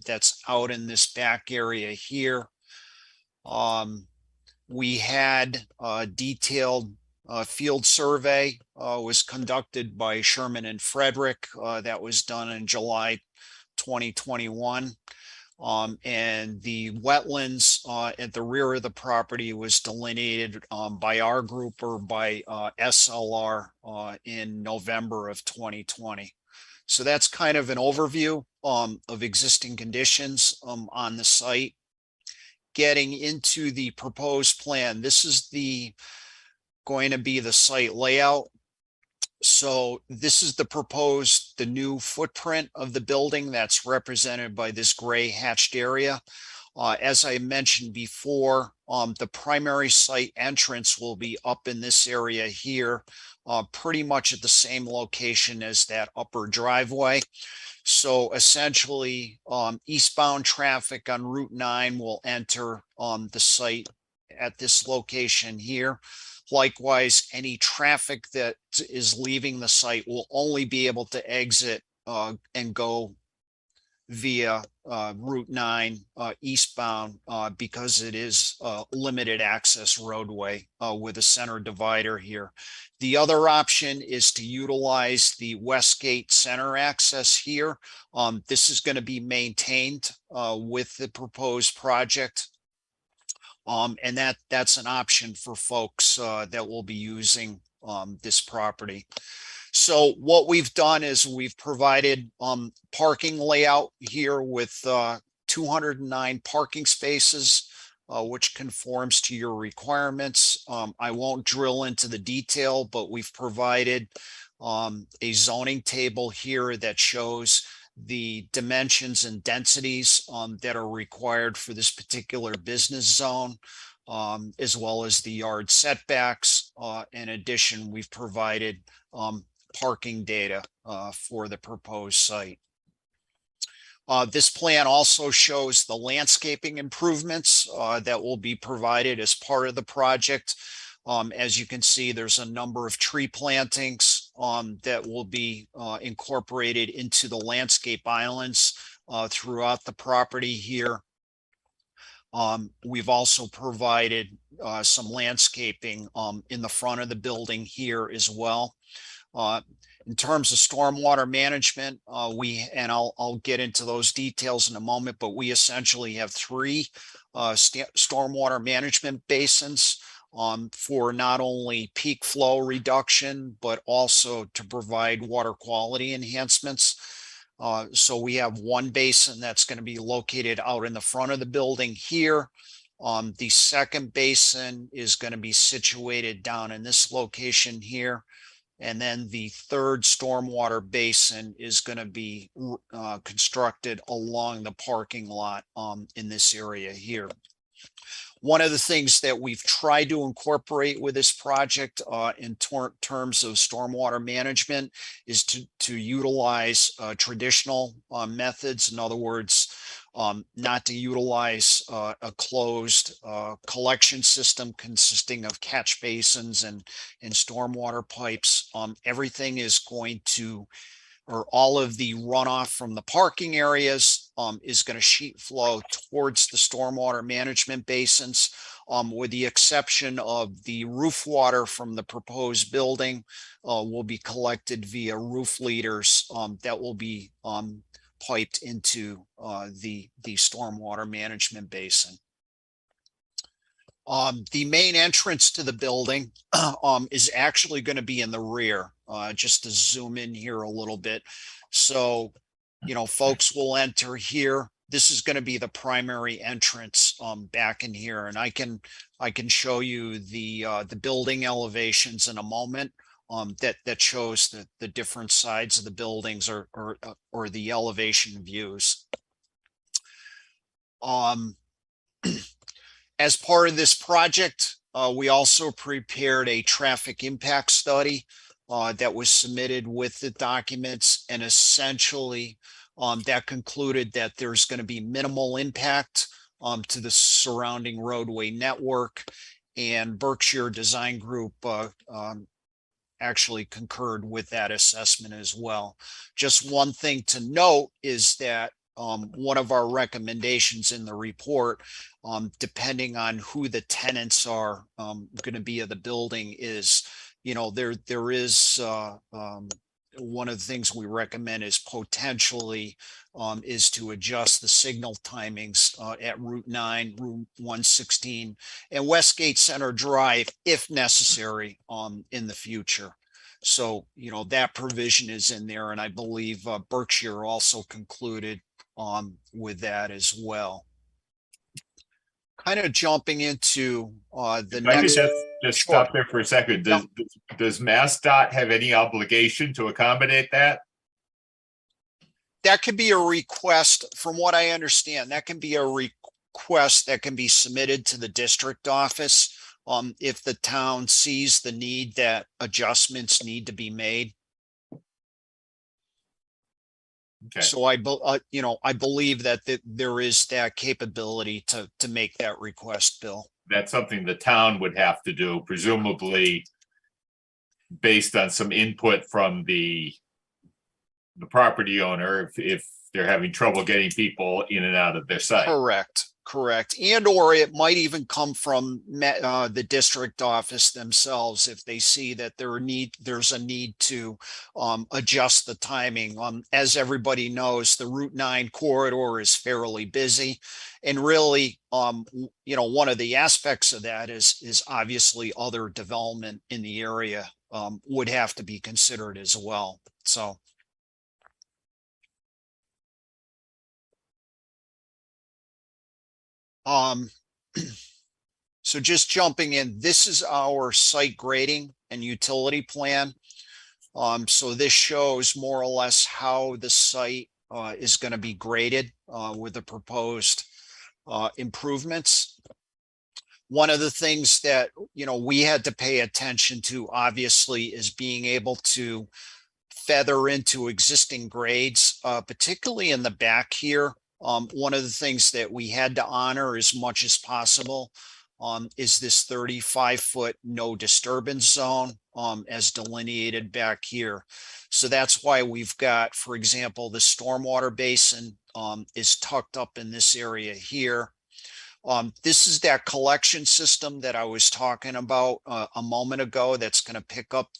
that's out in this back area here. We had a detailed field survey was conducted by Sherman and Frederick. That was done in July 2021. And the wetlands at the rear of the property was delineated by our group or by SLR in November of 2020. So that's kind of an overview of existing conditions on the site. Getting into the proposed plan, this is going to be the site layout. So this is the new footprint of the building that's represented by this gray hatched area. As I mentioned before, the primary site entrance will be up in this area here, pretty much at the same location as that upper driveway. So essentially, eastbound traffic on Route 9 will enter the site at this location here. Likewise, any traffic that is leaving the site will only be able to exit and go via Route 9 eastbound because it is a limited access roadway with a center divider here. The other option is to utilize the Westgate center access here. This is going to be maintained with the proposed project. And that's an option for folks that will be using this property. So what we've done is we've provided parking layout here with 209 parking spaces, which conforms to your requirements. I won't drill into the detail, but we've provided a zoning table here that shows the dimensions and densities that are required for this particular business zone, as well as the yard setbacks. In addition, we've provided parking data for the proposed site. This plan also shows the landscaping improvements that will be provided as part of the project. As you can see, there's a number of tree plantings that will be incorporated into the landscape islands throughout the property here. We've also provided some landscaping in the front of the building here as well. In terms of stormwater management, I'll get into those details in a moment, but we essentially have 3 stormwater management basins for not only peak flow reduction, but also to provide water quality enhancements. So we have one basin that's going to be located out in the front of the building here. The second basin is going to be situated down in this location here. And then the third stormwater basin is going to be constructed along the parking lot in this area here. One of the things that we've tried to incorporate with this project in terms of stormwater management is to utilize traditional methods. In other words, not to utilize a closed collection system consisting of catch basins and stormwater pipes. Everything is going to, or all of the runoff from the parking areas is going to sheet flow towards the stormwater management basins, with the exception of the roof water from the proposed building will be collected via roof leaders that will be piped into the stormwater management basin. The main entrance to the building is actually going to be in the rear. Just to zoom in here a little bit. So folks will enter here. This is going to be the primary entrance back in here, and I can show you the building elevations in a moment. That shows the different sides of the buildings or the elevation views. As part of this project, we also prepared a traffic impact study that was submitted with the documents, and essentially that concluded that there's going to be minimal impact to the surrounding roadway network, and Berkshire Design Group actually concurred with that assessment as well. Just one thing to note is that one of our recommendations in the report, depending on who the tenants are going to be of the building, is, there is one of the things we recommend is potentially is to adjust the signal timings at Route 9, Route 116, and Westgate Center Drive if necessary in the future. So, that provision is in there, and I believe Berkshire also concluded with that as well. Kind of jumping into the next. Just stop there for a second. Does MassDOT have any obligation to accommodate that? That could be a request, from what I understand. That can be a request that can be submitted to the district office if the town sees the need that adjustments need to be made. Okay. So I believe that there is that capability to make that request, Bill. That's something the town would have to do, presumably based on some input from the property owner if they're having trouble getting people in and out of their site. Correct. And or it might even come from the district office themselves if they see that there's a need to adjust the timing. As everybody knows, the Route 9 corridor is fairly busy, and really, one of the aspects of that is obviously other development in the area would have to be considered as well. So. So just jumping in, this is our site grading and utility plan. So this shows more or less how the site is going to be graded with the proposed improvements. One of the things that, we had to pay attention to, obviously, is being able to feather into existing grades, particularly in the back here. One of the things that we had to honor as much as possible is this 35-foot no disturbance zone as delineated back here. So that's why we've got, for example, the stormwater basin is tucked up in this area here. This is that collection system that I was talking about a moment ago that's going to pick up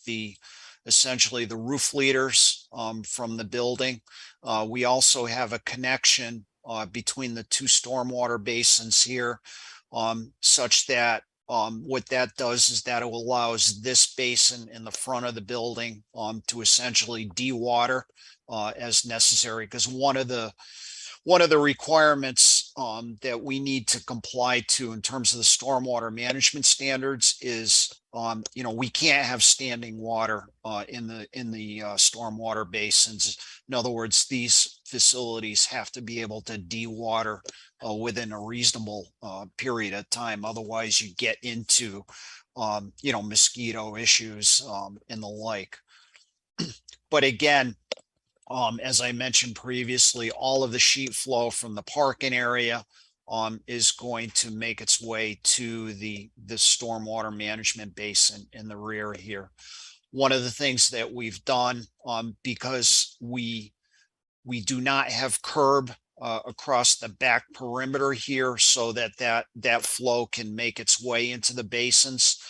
essentially the roof leaders from the building. We also have a connection between the two stormwater basins here, such that what that does is that it allows this basin in the front of the building to essentially dewater as necessary, because one of the requirements that we need to comply to in terms of the stormwater management standards is we can't have standing water in the stormwater basins. In other words, these facilities have to be able to dewater within a reasonable period of time. Otherwise, you get into mosquito issues and the like. But again, as I mentioned previously, all of the sheet flow from the parking area is going to make its way to the stormwater management basin in the rear here. One of the things that we've done, because we do not have curb across the back perimeter here, so that flow can make its way into the basins,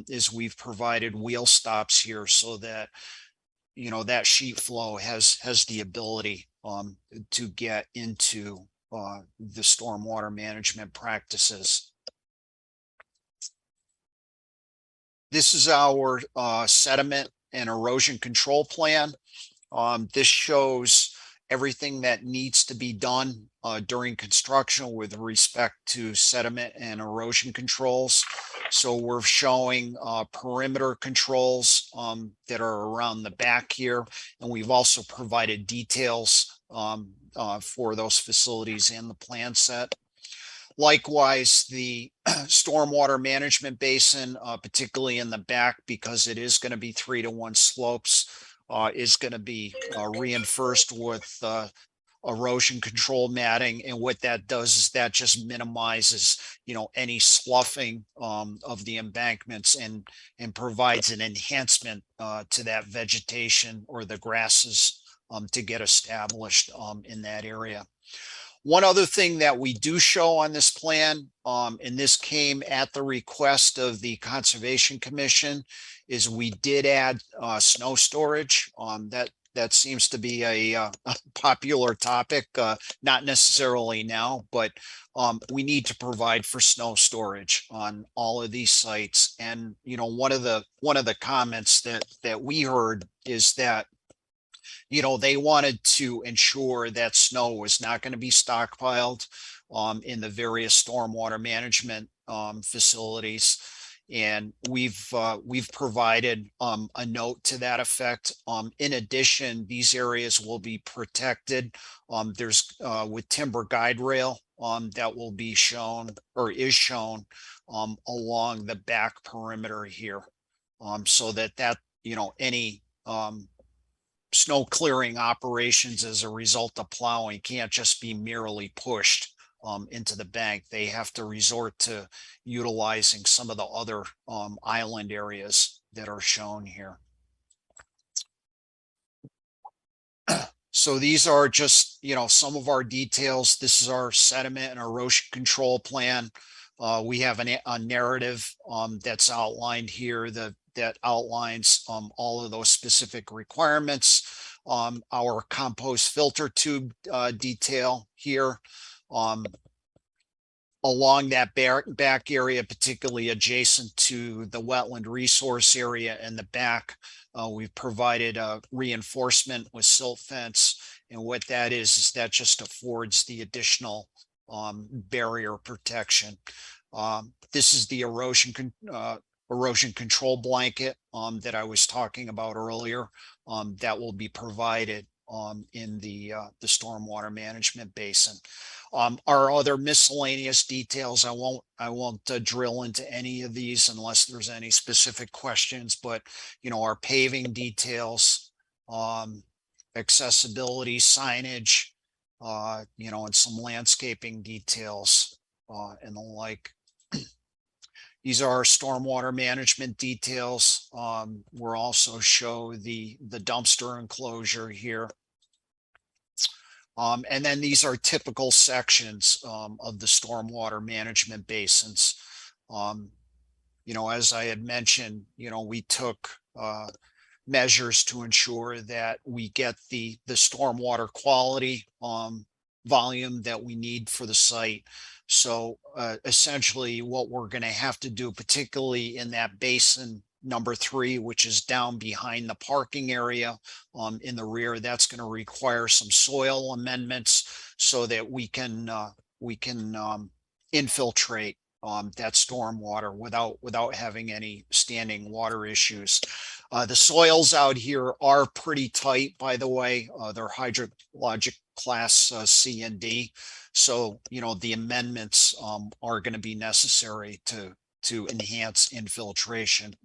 is we've provided wheel stops here so that that sheet flow has the ability to get into the stormwater management practices. This is our sediment and erosion control plan. This shows everything that needs to be done during construction with respect to sediment and erosion controls. So we're showing perimeter controls that are around the back here. And we've also provided details for those facilities in the plan set. Likewise, the stormwater management basin, particularly in the back, because it is going to be 3-to-1 slopes, is going to be reinforced with erosion control matting. And what that does is that just minimizes, any sloughing of the embankments and provides an enhancement to that vegetation or the grasses to get established in that area. One other thing that we do show on this plan, and this came at the request of the Conservation Commission, is we did add snow storage. That seems to be a popular topic, not necessarily now, but we need to provide for snow storage on all of these sites. And one of the comments that we heard is that they wanted to ensure that snow was not going to be stockpiled in the various stormwater management facilities. And we've provided a note to that effect. In addition, these areas will be protected. There's with timber guide rail that will be shown or is shown along the back perimeter here, so that any snow clearing operations as a result of plowing can't just be merely pushed into the bank. They have to resort to utilizing some of the other island areas that are shown here. So these are just, some of our details. This is our sediment and erosion control plan. We have a narrative that's outlined here that outlines all of those specific requirements. Our compost filter tube detail here along that back area, particularly adjacent to the wetland resource area in the back. We've provided a reinforcement with silt fence. And what that is that just affords the additional barrier protection. This is the erosion control blanket that I was talking about earlier, that will be provided in the stormwater management basin. Our other miscellaneous details, I won't drill into any of these unless there's any specific questions, but our paving details, accessibility, signage, and some landscaping details and the like. These are our stormwater management details. We'll also show the dumpster enclosure here. And then these are typical sections of the stormwater management basins. As I had mentioned, we took measures to ensure that we get the stormwater quality volume that we need for the site. So essentially what we're going to have to do, particularly in that basin number 3, which is down behind the parking area in the rear, that's going to require some soil amendments so that we can infiltrate that stormwater without having any standing water issues. The soils out here are pretty tight, by the way. They're hydrologic class C and D. So, the amendments are going to be necessary to enhance infiltration.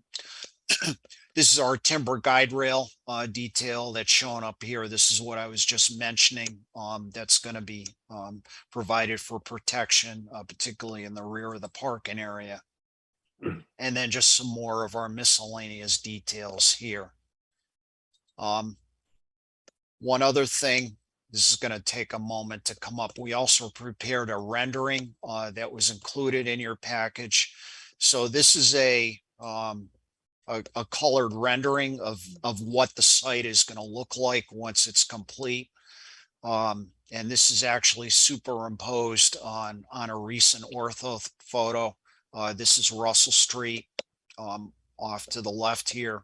This is our timber guide rail detail that's shown up here. This is what I was just mentioning. That's going to be provided for protection, particularly in the rear of the parking area. And then just some more of our miscellaneous details here. One other thing, this is going to take a moment to come up. We also prepared a rendering that was included in your package. So this is a colored rendering of what the site is going to look like once it's complete. And this is actually superimposed on a recent ortho photo. This is Russell Street off to the left here.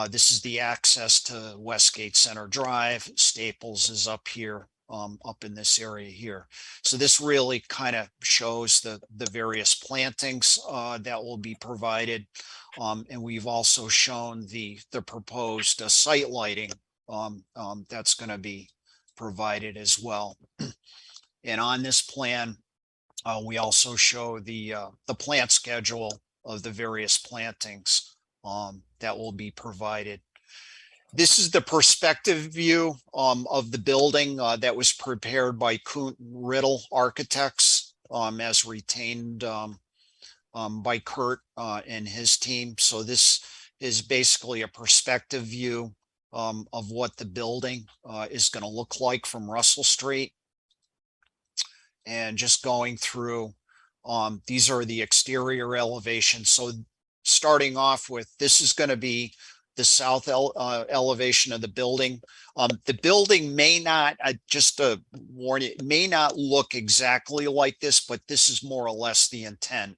This is the access to Westgate Center Drive. Staples is up here, up in this area here. So this really kind of shows the various plantings that will be provided. And we've also shown the proposed site lighting that's going to be provided as well. And on this plan, we also show the plant schedule of the various plantings that will be provided. This is the perspective view of the building that was prepared by Kuhn Riddle Architects as retained by Kurt and his team. So this is basically a perspective view of what the building is going to look like from Russell Street. And just going through, these are the exterior elevations. So starting off with, this is going to be the south elevation of the building. The building may not, just to warn you, it may not look exactly like this, but this is more or less the intent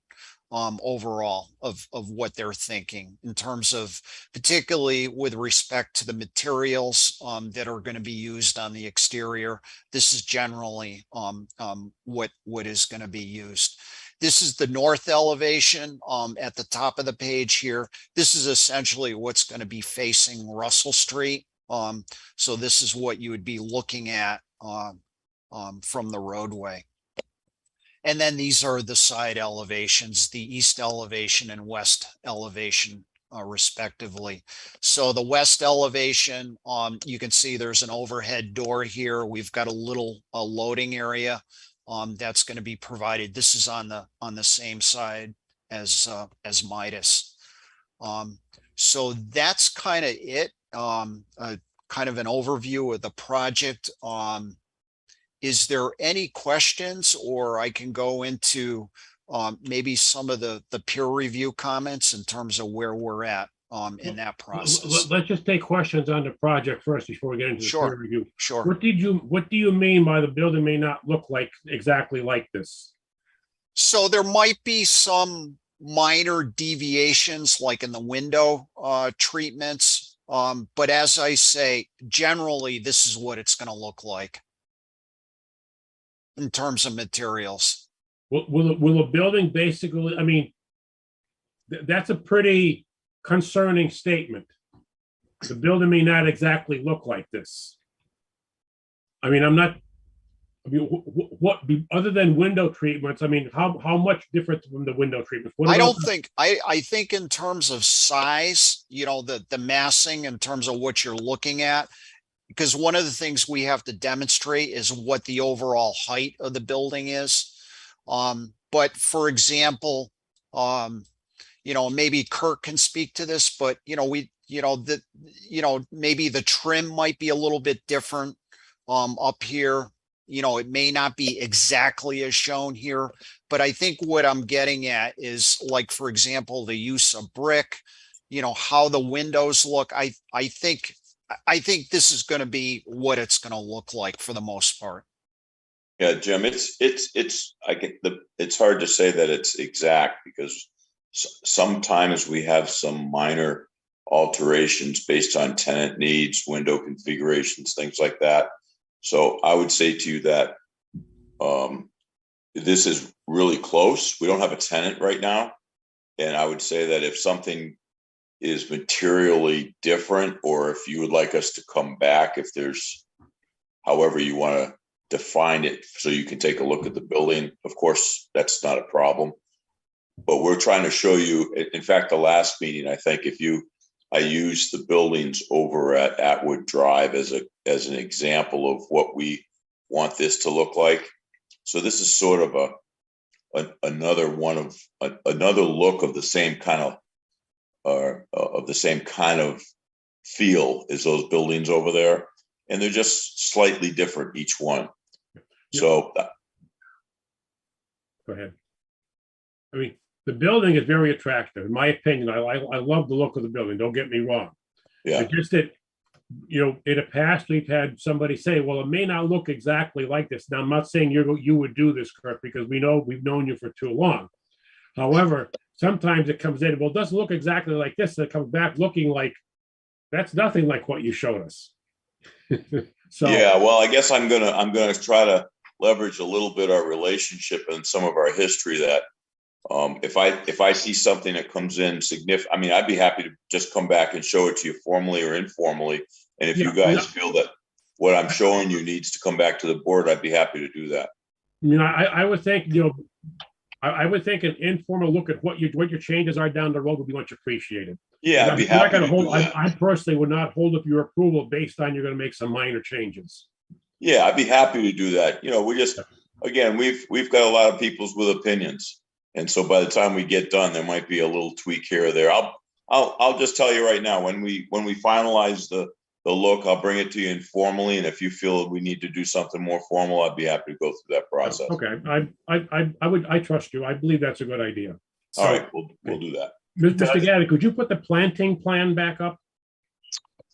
overall of what they're thinking in terms of, particularly with respect to the materials that are going to be used on the exterior. This is generally what is going to be used. This is the north elevation at the top of the page here. This is essentially what's going to be facing Russell Street. So this is what you would be looking at from the roadway. And then these are the side elevations, the east elevation and west elevation, respectively. So the west elevation, you can see there's an overhead door here. We've got a little loading area that's going to be provided. This is on the same side as Midas. So that's kind of it. Kind of an overview of the project. Is there any questions, or I can go into maybe some of the peer review comments in terms of where we're at in that process? Let's just take questions on the project first before we get into the Sure. peer review. Sure. What do you mean by the building may not look like exactly like this? So there might be some minor deviations like in the window treatments. But as I say, generally, this is what it's going to look like in terms of materials. Will a building basically, I mean, that's a pretty concerning statement. The building may not exactly look like this. I mean, what other than window treatments, I mean, how much different from the window treatments? I don't think, I think in terms of size, you know, the massing in terms of what you're looking at, because one of the things we have to demonstrate is what the overall height of the building is. But for example, you know, maybe Kirk can speak to this, but maybe the trim might be a little bit different up here. You know, it may not be exactly as shown here, but I think what I'm getting at is, like, for example, the use of brick, you know, how the windows look. I think this is going to be what it's going to look like for the most part. Yeah, Jim, it's hard to say that it's exact, because sometimes we have some minor alterations based on tenant needs, window configurations, things like that. So I would say to you that this is really close. We don't have a tenant right now. And I would say that if something is materially different, or if you would like us to come back, if there's however you want to define it so you can take a look at the building, of course, that's not a problem. But we're trying to show you, in fact, the last meeting, I think I used the buildings over at Atwood Drive as an example of what we want this to look like. So this is sort of another look of the same kind of feel as those buildings over there, and they're just slightly different, each one. Yeah. So Go ahead. I mean, the building is very attractive, in my opinion. I love the look of the building. Don't get me wrong. yeah, It's just that, you know, in the past, we've had somebody say, well, it may not look exactly like this. Now, I'm not saying you would do this, Kurt, because we've known you for too long. However, sometimes it comes in, well, it doesn't look exactly like this. It comes back looking like That's nothing like what you showed us. So, Yeah, well, I guess I'm gonna try to leverage a little bit our relationship and some of our history that if I see something that comes in significant, I mean, I'd be happy to just come back and show it to you formally or informally. And if you guys feel that what I'm showing you needs to come back to the board, I'd be happy to do that. you know, I would think, you know, I would think an informal look at what your changes are down the road would be much appreciated. Yeah, I'd be happy to do that. I personally would not hold up your approval based on you're going to make some minor changes. Yeah, I'd be happy to do that. You know, we just, again, we've got a lot of peoples with opinions. And so by the time we get done, there might be a little tweak here or there. I'll just tell you right now, when we finalize the look, I'll bring it to you informally. And if you feel we need to do something more formal, I'd be happy to go through that process. Okay, I trust you. I believe that's a good idea. All right, we'll do that. Mr. Gaddy, could you put the planting plan back up?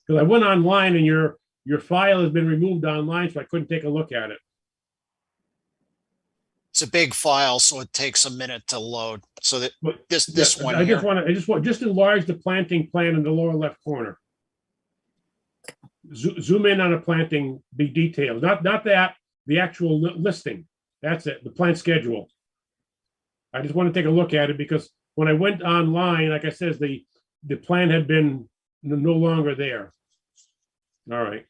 Because I went online and your file has been removed online, so I couldn't take a look at it. It's a big file, so it takes a minute to load. So that this one I here. just want enlarge the planting plan in the lower left corner. Zoom in on a planting, be detailed, not that, the actual listing. That's it, the plant schedule. I just want to take a look at it because when I went online, like I said, the plan had been no longer there. All right.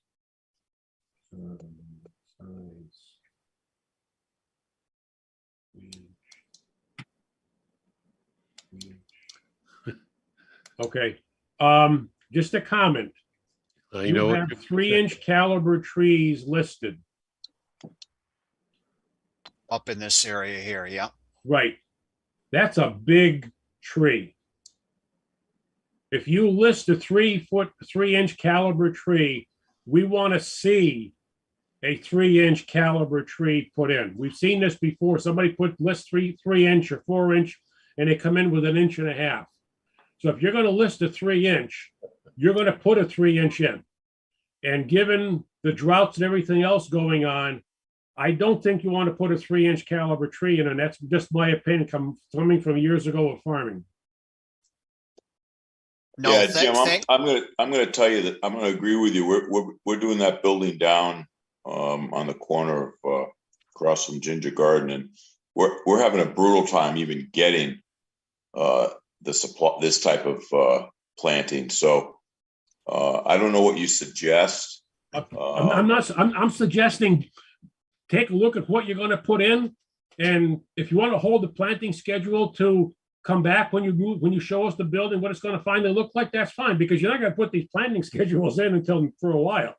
Okay, just a comment. You have 3-inch caliber trees listed. Up in this area here, yeah. Right. That's a big tree. If you list a 3-inch caliber tree, we want to see a 3-inch caliber tree put in. We've seen this before. Somebody list 3-inch or 4-inch, and they come in with 1.5 inches. So if you're going to list a 3-inch, you're going to put a 3-inch in. And given the droughts and everything else going on, I don't think you want to put a 3-inch caliber tree in, and that's just my opinion coming from years ago of farming. No, yeah, Jim, I'm gonna tell you that I'm gonna agree with you. We're doing that building down on the corner of across from Ginger Garden, and we're having a brutal time even getting this type of planting. So I don't know what you suggest. I'm suggesting take a look at what you're going to put in, and if you want to hold the planting schedule to come back when you show us the building, what it's going to finally look like, that's fine, because you're not going to put these planting schedules in until for a while.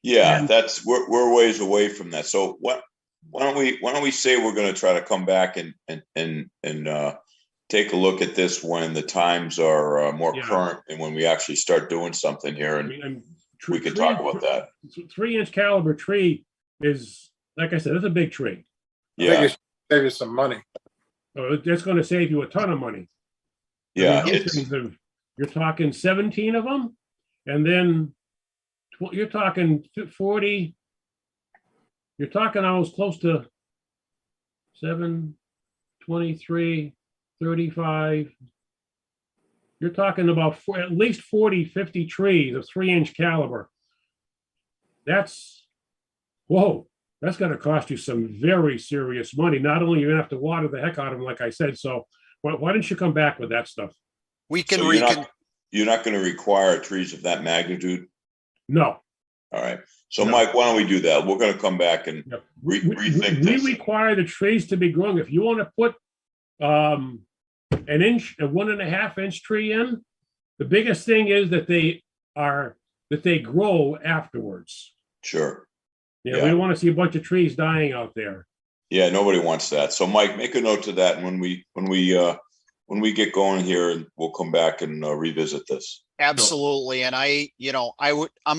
Yeah, and we're ways away from that. So why don't we say we're going to try to come back and take a look at this when the times are more current and when we actually start doing something here, and we can talk about that. 3-inch caliber tree is, like I said, it's a big tree. Yeah, I think it should save you some money. That's going to save you a ton of money. Yeah, you're talking 17 of them, and then you're talking 40. You're talking almost close to 7, 23, 35. You're talking about at least 40, 50 trees of 3-inch caliber. That's, whoa. That's going to cost you some very serious money. Not only you're going to have to water the heck out of them, like I said. So why don't you come back with that stuff? We can. So you're not going to require trees of that magnitude? No. All right. So, no. Mike, why don't we do that? We're going to come back and rethink this. We require the trees to be growing. If you want to put a 1.5 inch tree in, the biggest thing is that they grow afterwards. Sure. Yeah, we don't want to see a bunch of trees dying out there. Yeah, nobody wants that. So, Mike, make a note to that, and when we get going here, and we'll come back and revisit this. Absolutely, and I'm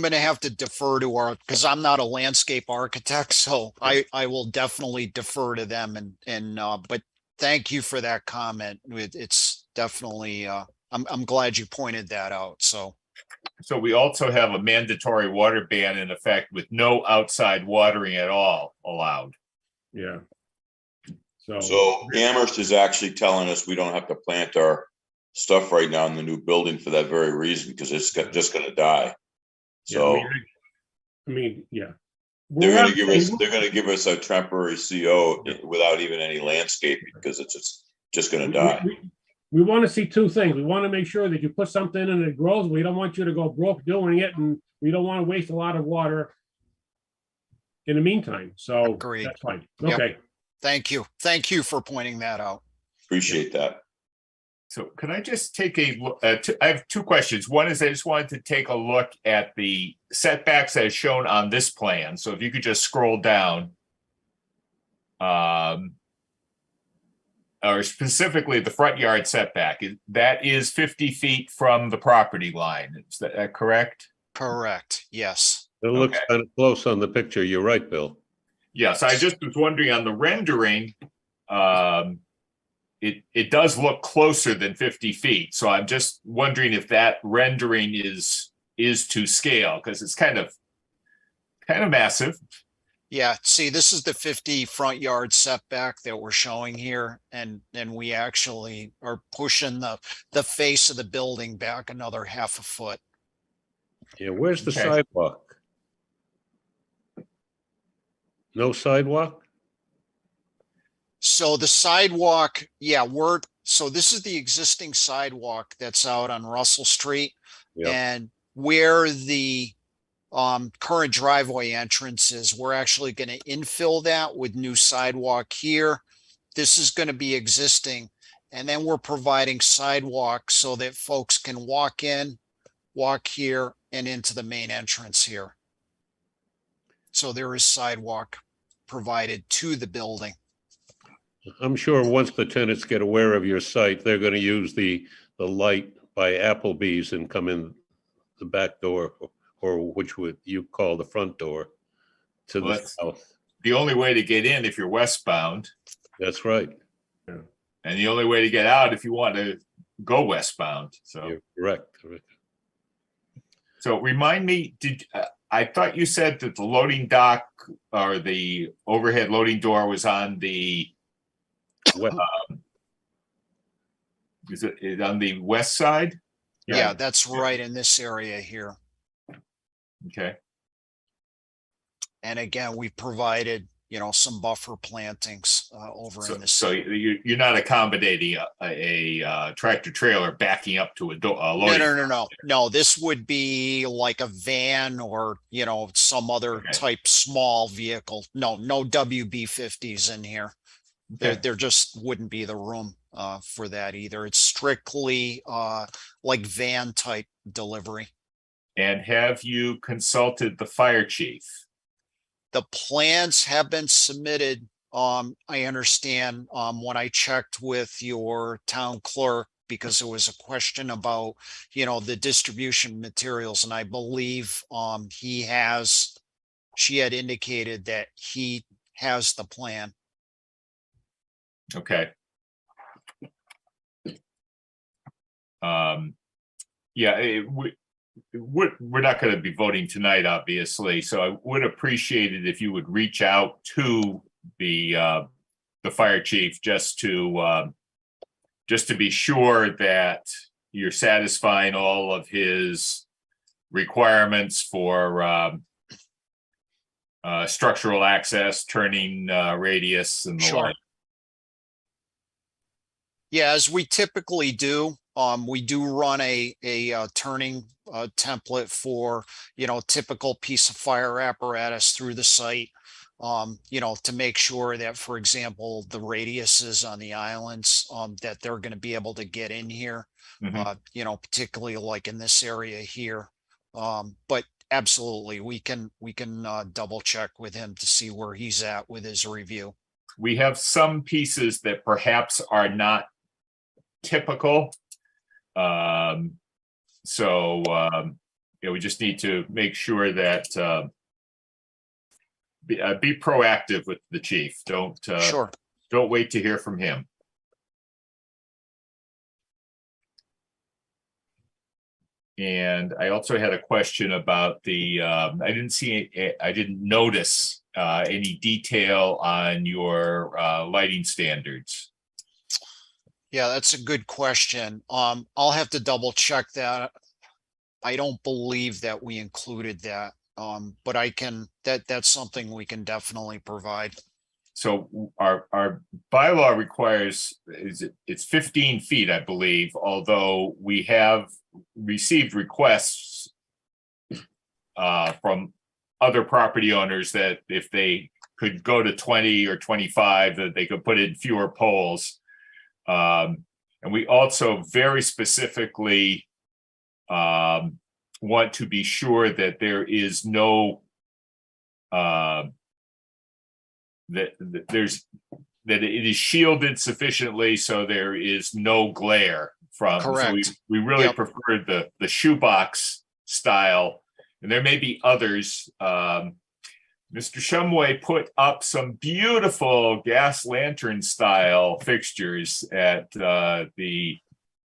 going to have to defer to because I'm not a landscape architect, so I will definitely defer to them. But thank you for that comment. It's definitely I'm glad you pointed that out. So we also have a mandatory water ban in effect with no outside watering at all allowed. Yeah. So Amherst is actually telling us we don't have to plant our stuff right now in the new building for that very reason, because it's just gonna die. Yeah, So I mean, yeah. they're We're gonna not give us, saying- they're gonna give us a temporary CO without even any landscaping, because it's just gonna die. We want to see two things. We want to make sure that you put something in and it grows. We don't want you to go broke doing it, and we don't want to waste a lot of water in the meantime. So Agreed. that's fine. Yep. Okay. Thank you. Thank you for pointing that out. Appreciate that. So could I just take a look? I have two questions. One is I just wanted to take a look at the setbacks as shown on this plan. So if you could just scroll down. Or specifically the front yard setback, that is 50 feet from the property line. Is that correct? Correct. Yes. It looks kind of close on the picture. You're right, Bill. Yes, I just was wondering on the rendering, it does look closer than 50 feet. So I'm just wondering if that rendering is to scale, because it's kind of massive. Yeah. See, this is the 50 front yard setback that we're showing here. And we actually are pushing the face of the building back another half a foot. Yeah, where's the Okay. sidewalk? No sidewalk? So the sidewalk, yeah, so this is the existing sidewalk that's out on Russell Street. Yeah. And where the current driveway entrance is, we're actually going to infill that with new sidewalk here. This is going to be existing. And then we're providing sidewalk so that folks can walk in, walk here, and into the main entrance here. So there is sidewalk provided to the building. I'm sure once the tenants get aware of your site, they're going to use the light by Applebee's and come in the back door, or which would you call the front door, to Well, the that's south. the only way to get in if you're westbound, That's right. and the only way to get out if you want to go westbound. So, You're correct. so remind me, I thought you said that the loading dock or the overhead loading door was on the Well, is it on the west side? Yeah, that's right in this area here. Okay. And again, we provided, some buffer plantings over in this. So you're not accommodating a tractor trailer backing up to a loading. No, this would be like a van or, some other Okay. type small vehicle. No WB-50s in here. Okay. There just wouldn't be the room for that either. It's strictly like van type delivery. And have you consulted the fire chief? The plans have been submitted. I understand when I checked with your town clerk, because there was a question about, the distribution materials, and I believe she had indicated that he has the plan. Okay. Yeah, we're not going to be voting tonight, obviously. So I would appreciate it if you would reach out to the fire chief just to be sure that you're satisfying all of his requirements for structural access, turning radius, and the Sure. like. Yeah, as we typically do, we do run a turning template for, typical piece of fire apparatus through the site, to make sure that, for example, the radiuses on the islands, that they're going to be able to get in here, Mhm. particularly like in this area here. But absolutely, we can double check with him to see where he's at with his review. We have some pieces that perhaps are not typical. We just need to make sure that be proactive with the chief. Sure. Don't wait to hear from him. And I also had a question about I didn't notice any detail on your lighting standards. Yeah, that's a good question. I'll have to double check that. I don't believe that we included that. But that's something we can definitely provide. So our bylaw requires, it's 15 feet, I believe, although we have received requests from other property owners that if they could go to 20 or 25, that they could put in fewer poles. And we also very specifically want to be sure that there is no that it is shielded sufficiently so there is no glare from. Correct. So we really Yep. preferred the shoebox style, and there may be others. Mr. Shumway put up some beautiful gas lantern style fixtures at it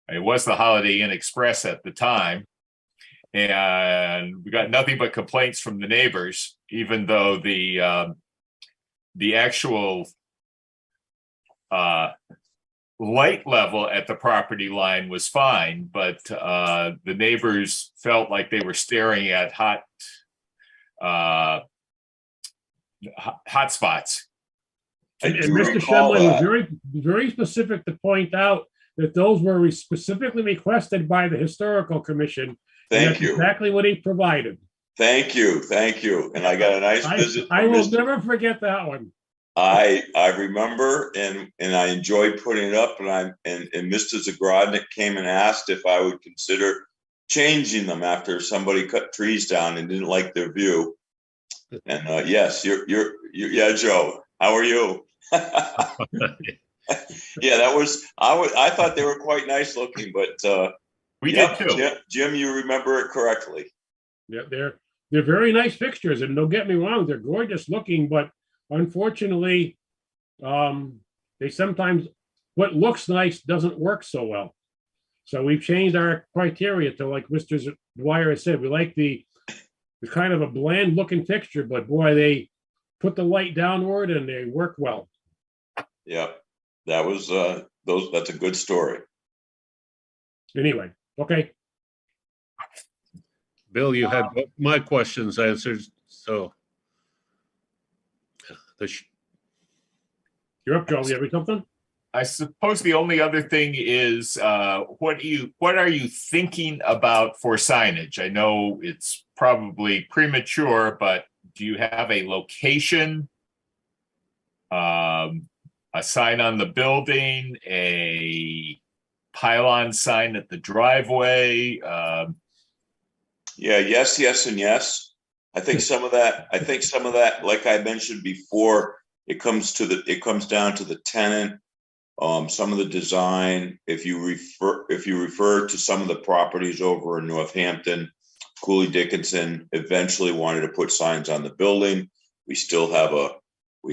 was the Holiday Inn Express at the time. And we got nothing but complaints from the neighbors, even though the actual light level at the property line was fine, but the neighbors felt like they were staring at hot spots. I And do Mr. recall Shumway was that. very, very specific to point out that those were specifically requested by the Historical Commission. and Thank that's you. Exactly what he provided. Thank you. Thank you. And I got a nice visit. I from will Mr. never forget that one. I remember and I enjoyed putting it up, and Mr. Zagrodnik came and asked if I would consider changing them after somebody cut trees down and didn't like their view. And yes, you're yeah, Joe. How are you? Yeah, I thought they were quite nice looking, but We yep, did too. Jim, you remember it correctly. Yeah, they're very nice fixtures, and don't get me wrong, they're gorgeous looking, but unfortunately, they sometimes, what looks nice doesn't work so well. So we've changed our criteria to, like Mr. Dwyer has said, we like the kind of a bland looking fixture, but boy, they put the light downward and they work well. Yeah, that was that's a good story. Anyway, okay. Bill, you had my questions answered, so. You're up, Joe. You have something? I suppose the only other thing is what are you thinking about for signage? I know it's probably premature, but do you have a location, a sign on the building, a pylon sign at the driveway? Yeah, yes, and yes. I think some of that, like I mentioned before, it comes down to the tenant, some of the design. If you refer to some of the properties over in Northampton, Cooley Dickinson eventually wanted to put signs on the building. We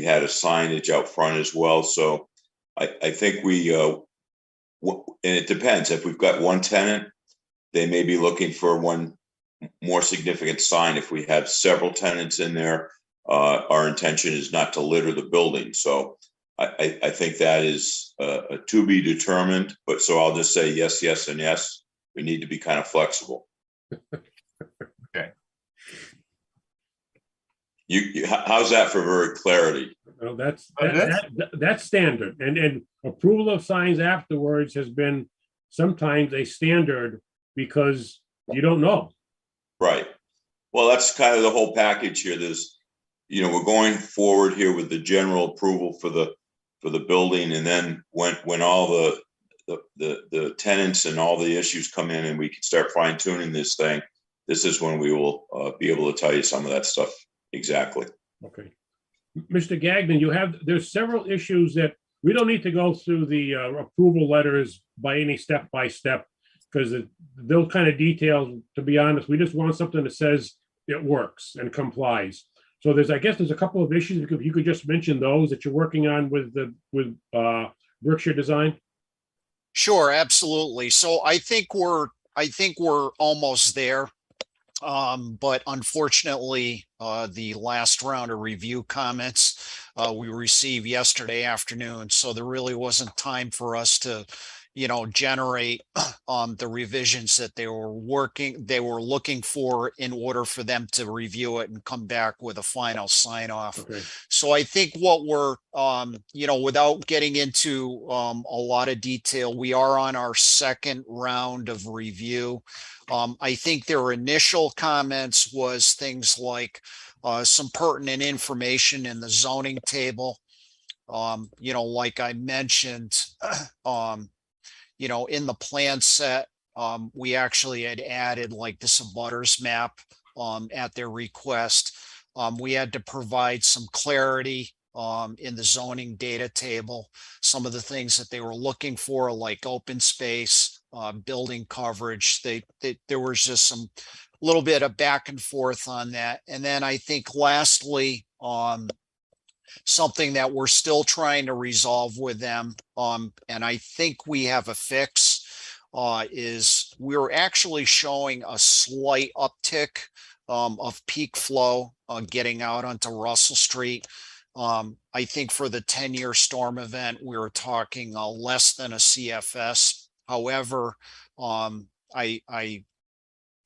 had a signage out front as well. So I think and it depends. If we've got one tenant, they may be looking for one more significant sign. If we have several tenants in there, our intention is not to litter the building. So I think that is to be determined. But so I'll just say yes, and yes. We need to be kind of flexible. Okay. How's that for very clarity? Well, that's standard, and approval of signs afterwards has been sometimes a standard because you don't know. Right. Well, that's kind of the whole package here. We're going forward here with the general approval for the building, and then when all the tenants and all the issues come in and we can start fine tuning this thing, this is when we will be able to tell you some of that stuff exactly. Okay. Mr. Gagnon, there's several issues that we don't need to go through the approval letters by any step by step, because those kind of details, to be honest, we just want something that says it works and complies. So I guess there's a couple of issues. If you could just mention those that you're working on with Berkshire Design. Sure, absolutely. So I think we're almost there. But unfortunately, the last round of review comments we received yesterday afternoon. So there really wasn't time for us to, generate the revisions that they were looking for in order for them to review it and come back with a final sign off. Okay, So I think what we're, without getting into a lot of detail, we are on our second round of review. I think their initial comments was things like some pertinent information in the zoning table. Like I mentioned, in the plan set, we actually had added like this abutters map at their request. We had to provide some clarity in the zoning data table, some of the things that they were looking for, like open space, building coverage. There was just some little bit of back and forth on that. And then I think lastly, something that we're still trying to resolve with them, and I think we have a fix, is we're actually showing a slight uptick of peak flow getting out onto Russell Street. I think for the 10-year storm event, we were talking less than a CFS. However, I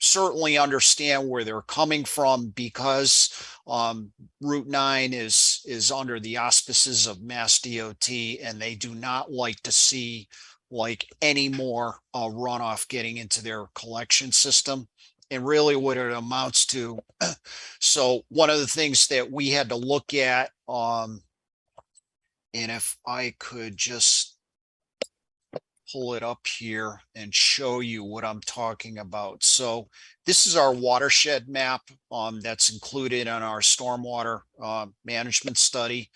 certainly understand where they're coming from, because Route 9 is under the auspices of Mass DOT, and they do not like to see like any more runoff getting into their collection system. And really what it amounts to, so one of the things that we had to look at, and if I could just pull it up here and show you what I'm talking about. So this is our watershed map that's included in our stormwater management study.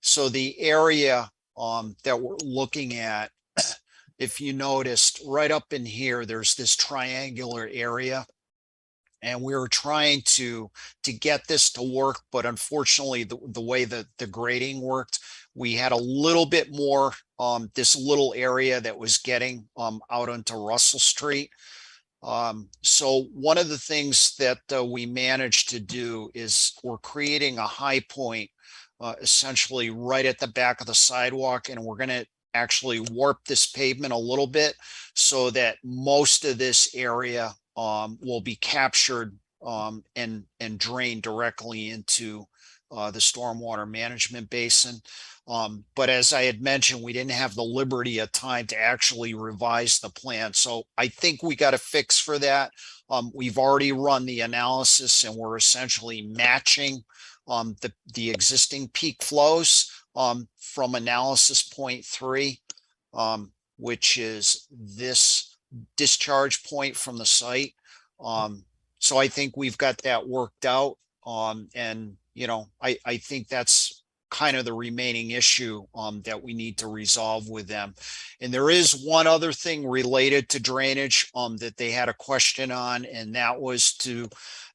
So the area that we're looking at, if you noticed right up in here, there's this triangular area. And we were trying to get this to work, but unfortunately the way that the grading worked, we had a little bit more this little area that was getting out onto Russell Street. So one of the things that we managed to do is we're creating a high point essentially right at the back of the sidewalk, and we're going to actually warp this pavement a little bit so that most of this area will be captured and drained directly into the stormwater management basin. But as I had mentioned, we didn't have the liberty of time to actually revise the plan. So I think we got a fix for that. We've already run the analysis, and we're essentially matching the existing peak flows from analysis point 3, which is this discharge point from the site. So I think we've got that worked out. And, I think that's kind of the remaining issue that we need to resolve with them. And there is one other thing related to drainage that they had a question on, and that was to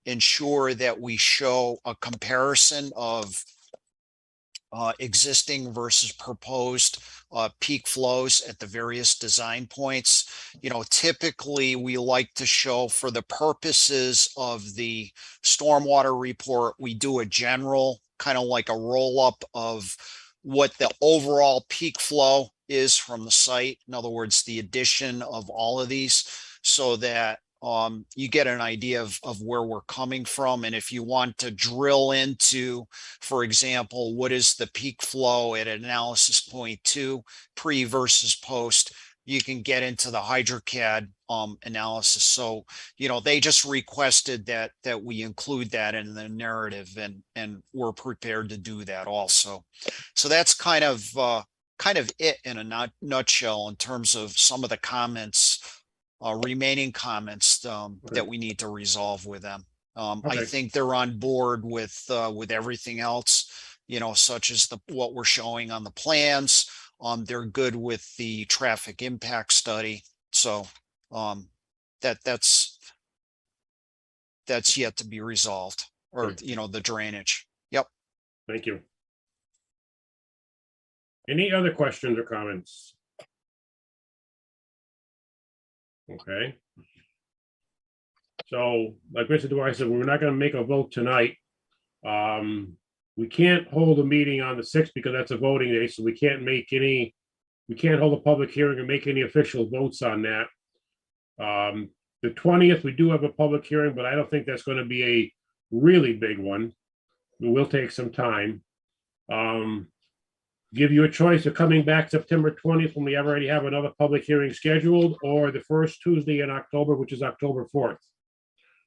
ensure that we show a comparison of existing versus proposed peak flows at the various design points. Typically we like to show, for the purposes of the stormwater report, we do a general kind of like a roll up of what the overall peak flow is from the site. In other words, the addition of all of these, so that you get an idea of where we're coming from. And if you want to drill into, for example, what is the peak flow at analysis point 2, pre versus post, you can get into the HydroCAD analysis. So, they just requested that we include that in the narrative, and we're prepared to do that also. So that's kind of it in a nutshell in terms of some of the comments, remaining comments that we need to resolve with them. I think they're on board with everything else, such as what we're showing on the plans. They're good with the traffic impact study. So that's yet to be resolved, or, the drainage. Yep. Thank you. Any other questions or comments? Okay. So like Mr. Dwyer said, we're not going to make a vote tonight. We can't hold a meeting on the 6th because that's a voting day, so we can't hold a public hearing or make any official votes on that. The 20th, we do have a public hearing, but I don't think that's going to be a really big one. It will take some time. Give you a choice of coming back September 20th when we already have another public hearing scheduled, or the first Tuesday in October, which is October 4th.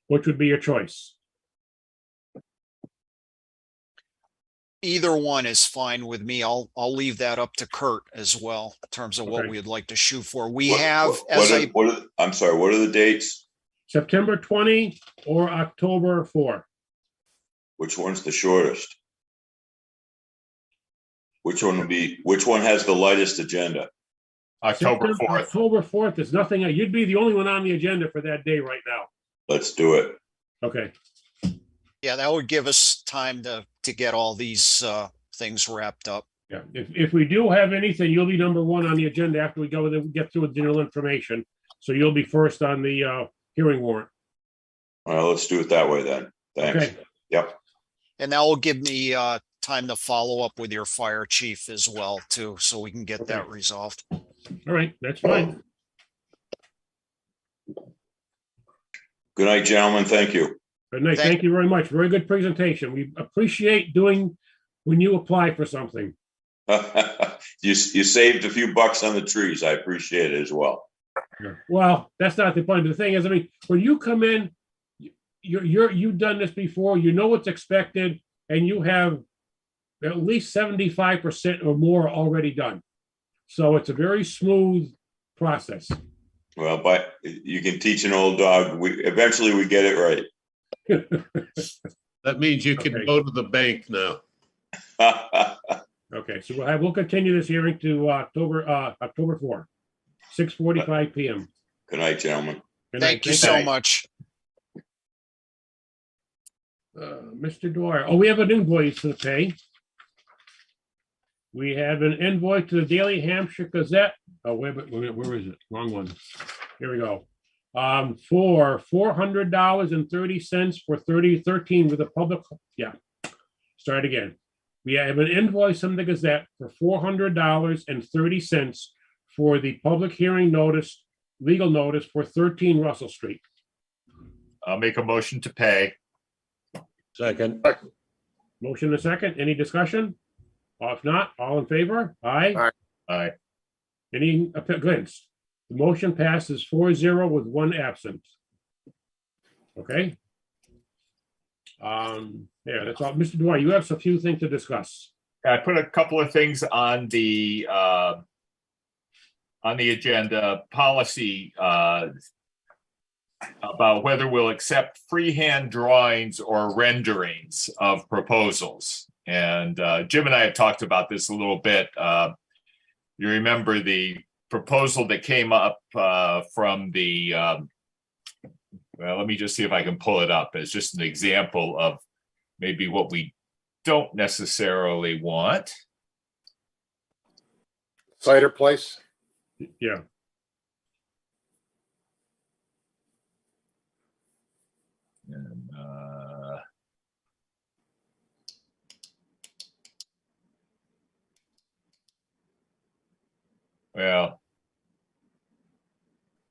Which would be your choice? Either one is fine with me. I'll leave that up to Kurt as well, in terms of what Okay. we'd like to shoot for. We What- have, what- as what I, are- what are- I'm sorry, what are the dates? September 20 or October 4? Which one's the shortest? Which one has the lightest agenda? October September- 4th. October 4th, there's nothing, you'd be the only one on the agenda for that day right now. Let's do it. Okay, yeah, that would give us time to get all these things wrapped up. yeah. If we do have anything, you'll be number one on the agenda after we get through with general information. So you'll be first on the hearing warrant. Well, let's do it that way then. Thanks. Okay, Yep. And that will give me time to follow up with your fire chief as well too, so we can get that resolved. all right, that's fine. Good night, gentlemen. Thank you. Good night, thank you very much. Very good presentation. We appreciate doing when you apply for something. You saved a few bucks on the trees. I appreciate it as well. Well, that's not the point. The thing is, I mean, when you come in, you've done this before, you know what's expected, and you have at least 75% or more already done. So it's a very smooth process. Well, but you can teach an old dog. Eventually we get it right. That means you can Okay. go to the bank now. Okay, so we'll continue this hearing to October 4, 6:45 PM. Good night, gentlemen. Good night. Thank you so much. Mr. Dwyer, we have an invoice to pay. We have an invoice to the Daily Hampshire Gazette. Oh, where is it? Wrong one. Here we go. For $400.30 for 13 with the public. Yeah. Start again. We have an invoice from the Gazette for $400.30 for the public hearing notice, legal notice for 13 Russell Street. I'll make a motion to pay. Second, Motion and a second. Any discussion? If not, all in favor? Aye. Aye. Any against? The motion passes 4-0 with one absent. Okay. Yeah, that's all. Mr. Dwyer, you have a few things to discuss. I put a couple of things on the agenda policy about whether we'll accept freehand drawings or renderings of proposals. And Jim and I have talked about this a little bit. You remember the proposal that came up from the, well, let me just see if I can pull it up as just an example of maybe what we don't necessarily want. Cider place. Yeah. And, well,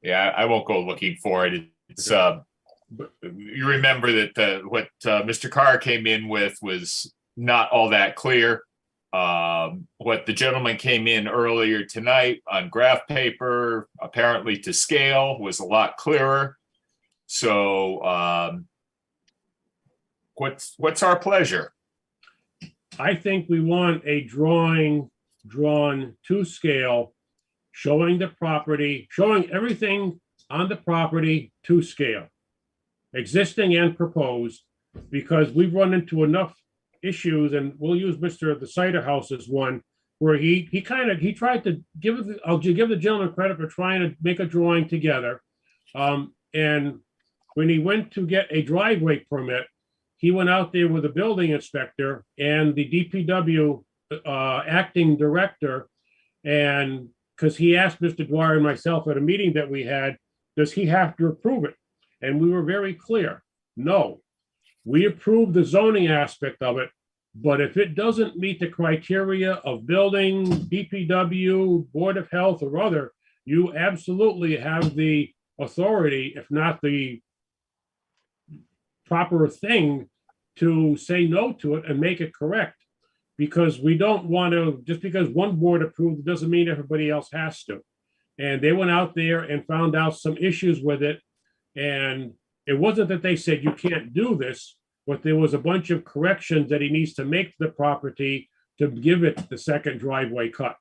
yeah, I won't go looking for it. It's you remember that what Mr. Carr came in with was not all that clear. What the gentleman came in earlier tonight on graph paper, apparently to scale, was a lot clearer. So what's our pleasure? I think we want a drawing drawn to scale, showing the property, showing everything on the property to scale, existing and proposed, because we've run into enough issues, and we'll use the Cider House as one, where he tried to I'll give the gentleman credit for trying to make a drawing together. And when he went to get a driveway permit, he went out there with the building inspector and the DPW acting director, and because he asked Mr. Dwyer and myself at a meeting that we had, does he have to approve it? And we were very clear, no. We approved the zoning aspect of it, But if it doesn't meet the criteria of building, DPW, Board of Health, or other, you absolutely have the authority, if not the proper thing, to say no to it and make it correct. Because we don't want to, just because one board approved, it doesn't mean everybody else has to. And they went out there and found out some issues with it. And it wasn't that they said you can't do this, but there was a bunch of corrections that he needs to make to the property to give it the second driveway cut.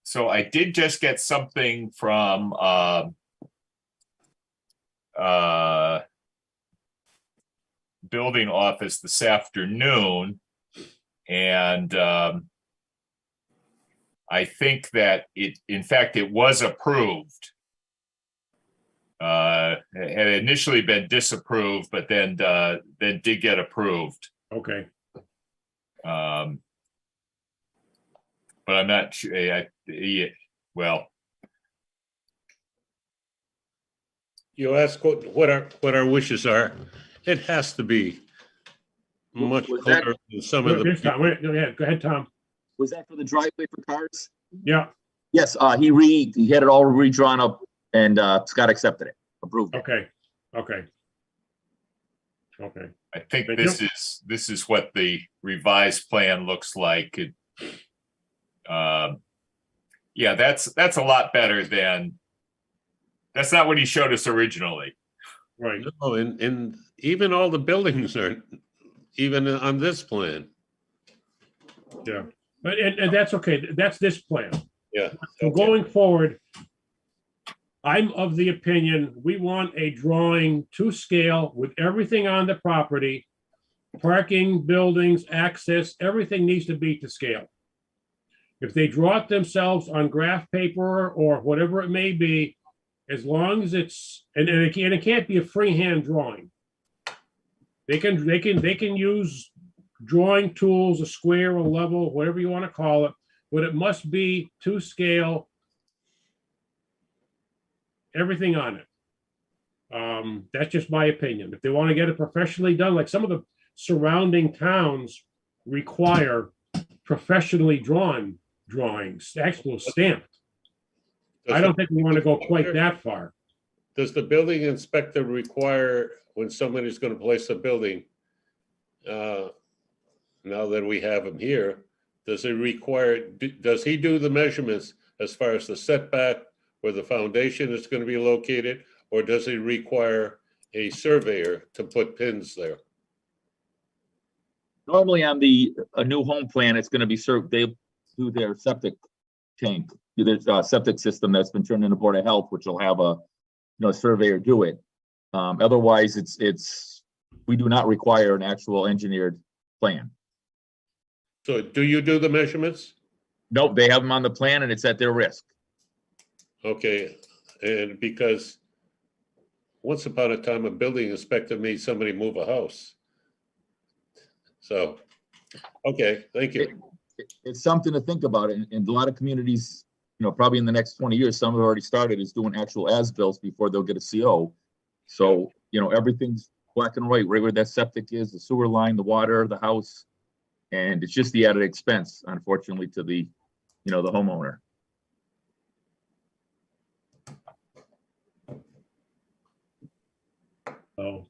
So I did just get something from building office this afternoon. And I think that in fact, it was approved. It had initially been disapproved, but then did get approved. Okay. But I'm not sure. Well, You ask what our wishes are. It has to be much Was that- clearer than some of Here's Tom. the. Go ahead, Tom. Was that for the driveway for cars? Yeah, Yes, he had it all redrawn up and Scott accepted it, approved it. okay. I think Thank this is what the revised plan looks like. Yeah, that's a lot better than, that's not what he showed us originally. Right. Oh, and even all the buildings are, even on this plan. Yeah. But, and that's okay. That's this plan. Yeah. So going forward, I'm of the opinion, we want a drawing to scale with everything on the property, parking, buildings, access, everything needs to be to scale. If they draw it themselves on graph paper or whatever it may be, as long as it's, and it can't be a freehand drawing. They can use drawing tools, a square, a level, whatever you want to call it, but it must be to scale, everything on it. That's just my opinion. If they want to get it professionally done, like some of the surrounding towns require professionally drawn drawings, actual stamped. I don't think we want to go quite that far. Does the building inspector require, when somebody's going to place a building, now that we have him here, does he do the measurements as far as the setback where the foundation is going to be located, or does he require a surveyor to put pins there? Normally on a new home plan, it's gonna be served, they do their septic tank, there's a septic system that's been turned into Board of Health, which will have a surveyor do it. Otherwise, we do not require an actual engineered plan. So do you do the measurements? Nope, they have them on the plan and it's at their risk. Okay, and because once upon a time, a building inspector made somebody move a house. So, okay, thank you. It's something to think about, and a lot of communities, probably in the next 20 years, some have already started is doing actual as-bills before they'll get a CO. So, everything's black and white, right where that septic is, the sewer line, the water, the house. And it's just the added expense, unfortunately, to the homeowner. So,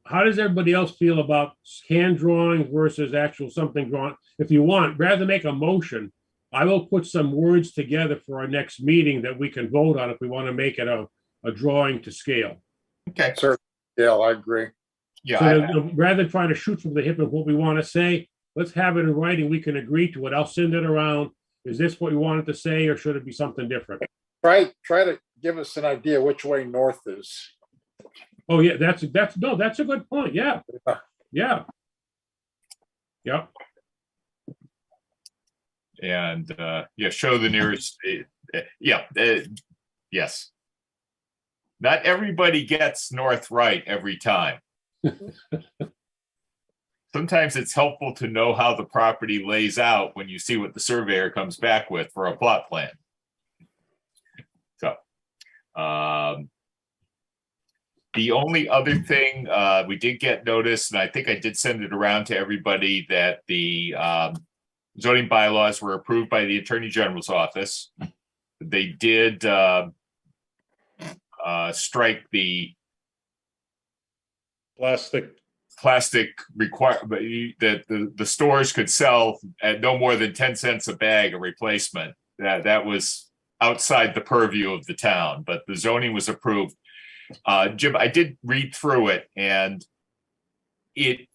how does everybody else feel about hand drawings versus actual something drawn? If you want, rather than make a motion, I will put some words together for our next meeting that we can vote on if we want to make it a drawing to scale. Okay. Sir, yeah, I agree. Yeah. So rather than trying to shoot from the hip of what we want to say, let's have it in writing. We can agree to it. I'll send it around. Is this what we wanted to say, or should it be something different? Try to give us an idea which way north is. Oh, yeah, that's a good point. Yeah. Yeah. Yep. And show the nearest. Yes. Not everybody gets north right every time. Sometimes it's helpful to know how the property lays out when you see what the surveyor comes back with for a plot plan. So, The only other thing, we did get notice, and I think I did send it around to everybody, that the zoning bylaws were approved by the Attorney General's office. They did strike the plastic requirement that the stores could sell at no more than 10 cents a bag a replacement. That was outside the purview of the town, but the zoning was approved. Jim, I did read through it, and they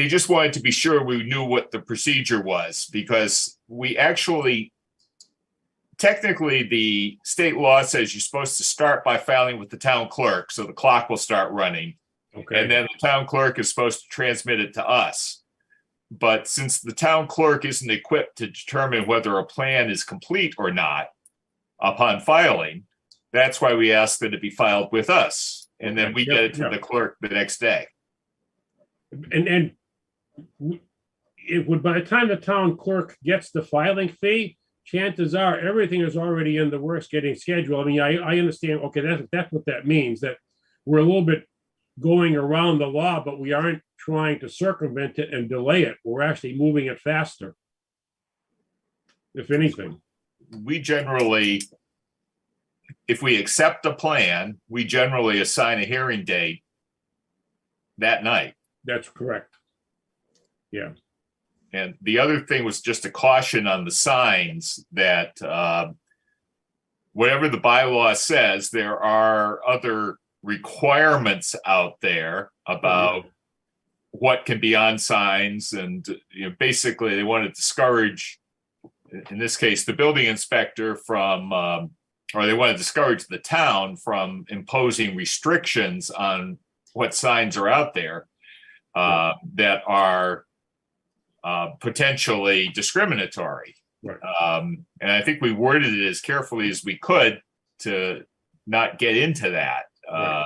just wanted to be sure we knew what the procedure was, because we actually, technically, the state law says you're supposed to start by filing with the town clerk, so the clock will start running. Okay. And then the town clerk is supposed to transmit it to us. But since the town clerk isn't equipped to determine whether a plan is complete or not upon filing, that's why we ask that it be filed with us. And then we get it to the clerk the next day. And it would, by the time the town clerk gets the filing fee, chances are everything is already in the works getting scheduled. I mean, I understand, okay, that's what that means, that we're a little bit going around the law, but we aren't trying to circumvent it and delay it. We're actually moving it faster, if anything. We generally, if we accept the plan, we generally assign a hearing date that night. That's correct. Yeah. And the other thing was just a caution on the signs that whatever the bylaw says, there are other requirements out there about what can be on signs. And basically they want to discourage, in this case, the building inspector from, or they want to discourage the town from imposing restrictions on what signs are out there that are potentially discriminatory. Right. And I think we worded it as carefully as we could to not get into that. Right.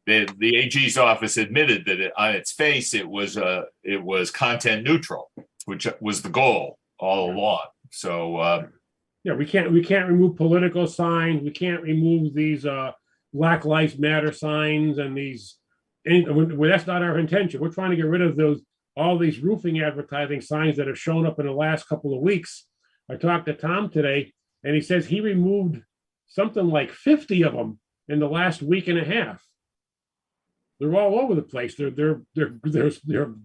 The AG's office admitted that on its face, it was content neutral, which was the goal all along. So yeah, we can't remove political signs. We can't remove these Black Lives Matter signs and these. Well, that's not our intention. We're trying to get rid of all these roofing advertising signs that have shown up in the last couple of weeks. I talked to Tom today, and he says he removed something like 50 of them in the last week and a half. They're all over the place. They're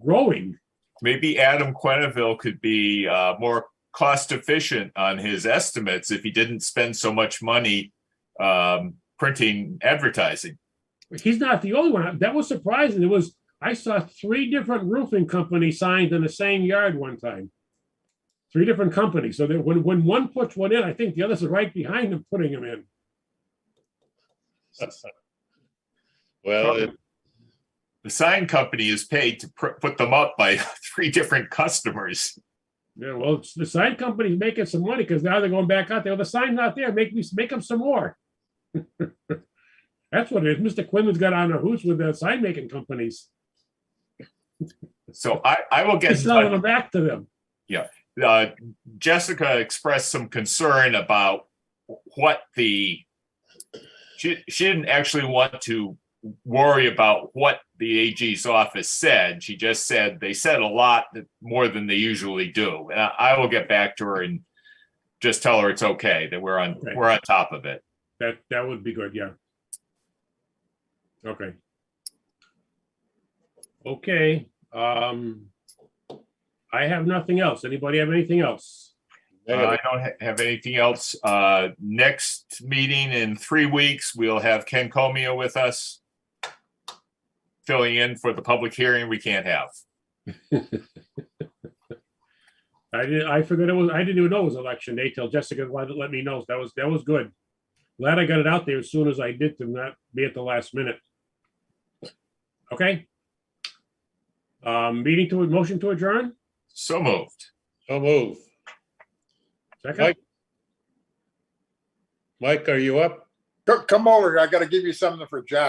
growing. Maybe Adam Quenneville could be more cost efficient on his estimates if he didn't spend so much money printing advertising. He's not the only one. That was surprising. I saw 3 different roofing company signs in the same yard one time. 3 different companies. So that when one puts one in, I think the others are right behind them putting them in. Well, the sign company is paid to put them up by 3 different customers. Yeah, well, the sign company's making some money because now they're going back out there. The sign's not there. Make them some more. That's what it is. Mr. Quinlan's got on a hoots with the sign making companies. So I will get selling them back to them. Yeah. Jessica expressed some concern about what she didn't actually want to worry about what the AG's office said. She just said they said a lot more than they usually do. And I will get back to her and just tell her it's okay, that we're on top of it. That would be good, yeah. Okay. Okay. I have nothing else. Anybody have anything else? I don't have anything else. Next meeting in 3 weeks, we'll have Ken Comia with us, filling in for the public hearing we can't have. I forgot I didn't even know it was election day till Jessica let me know. That was good. Glad I got it out there as soon as I did to not be at the last minute. Okay. Motion to adjourn? So moved. so move. Second? Mike, are you up? Come over. I got to give you something for Jack.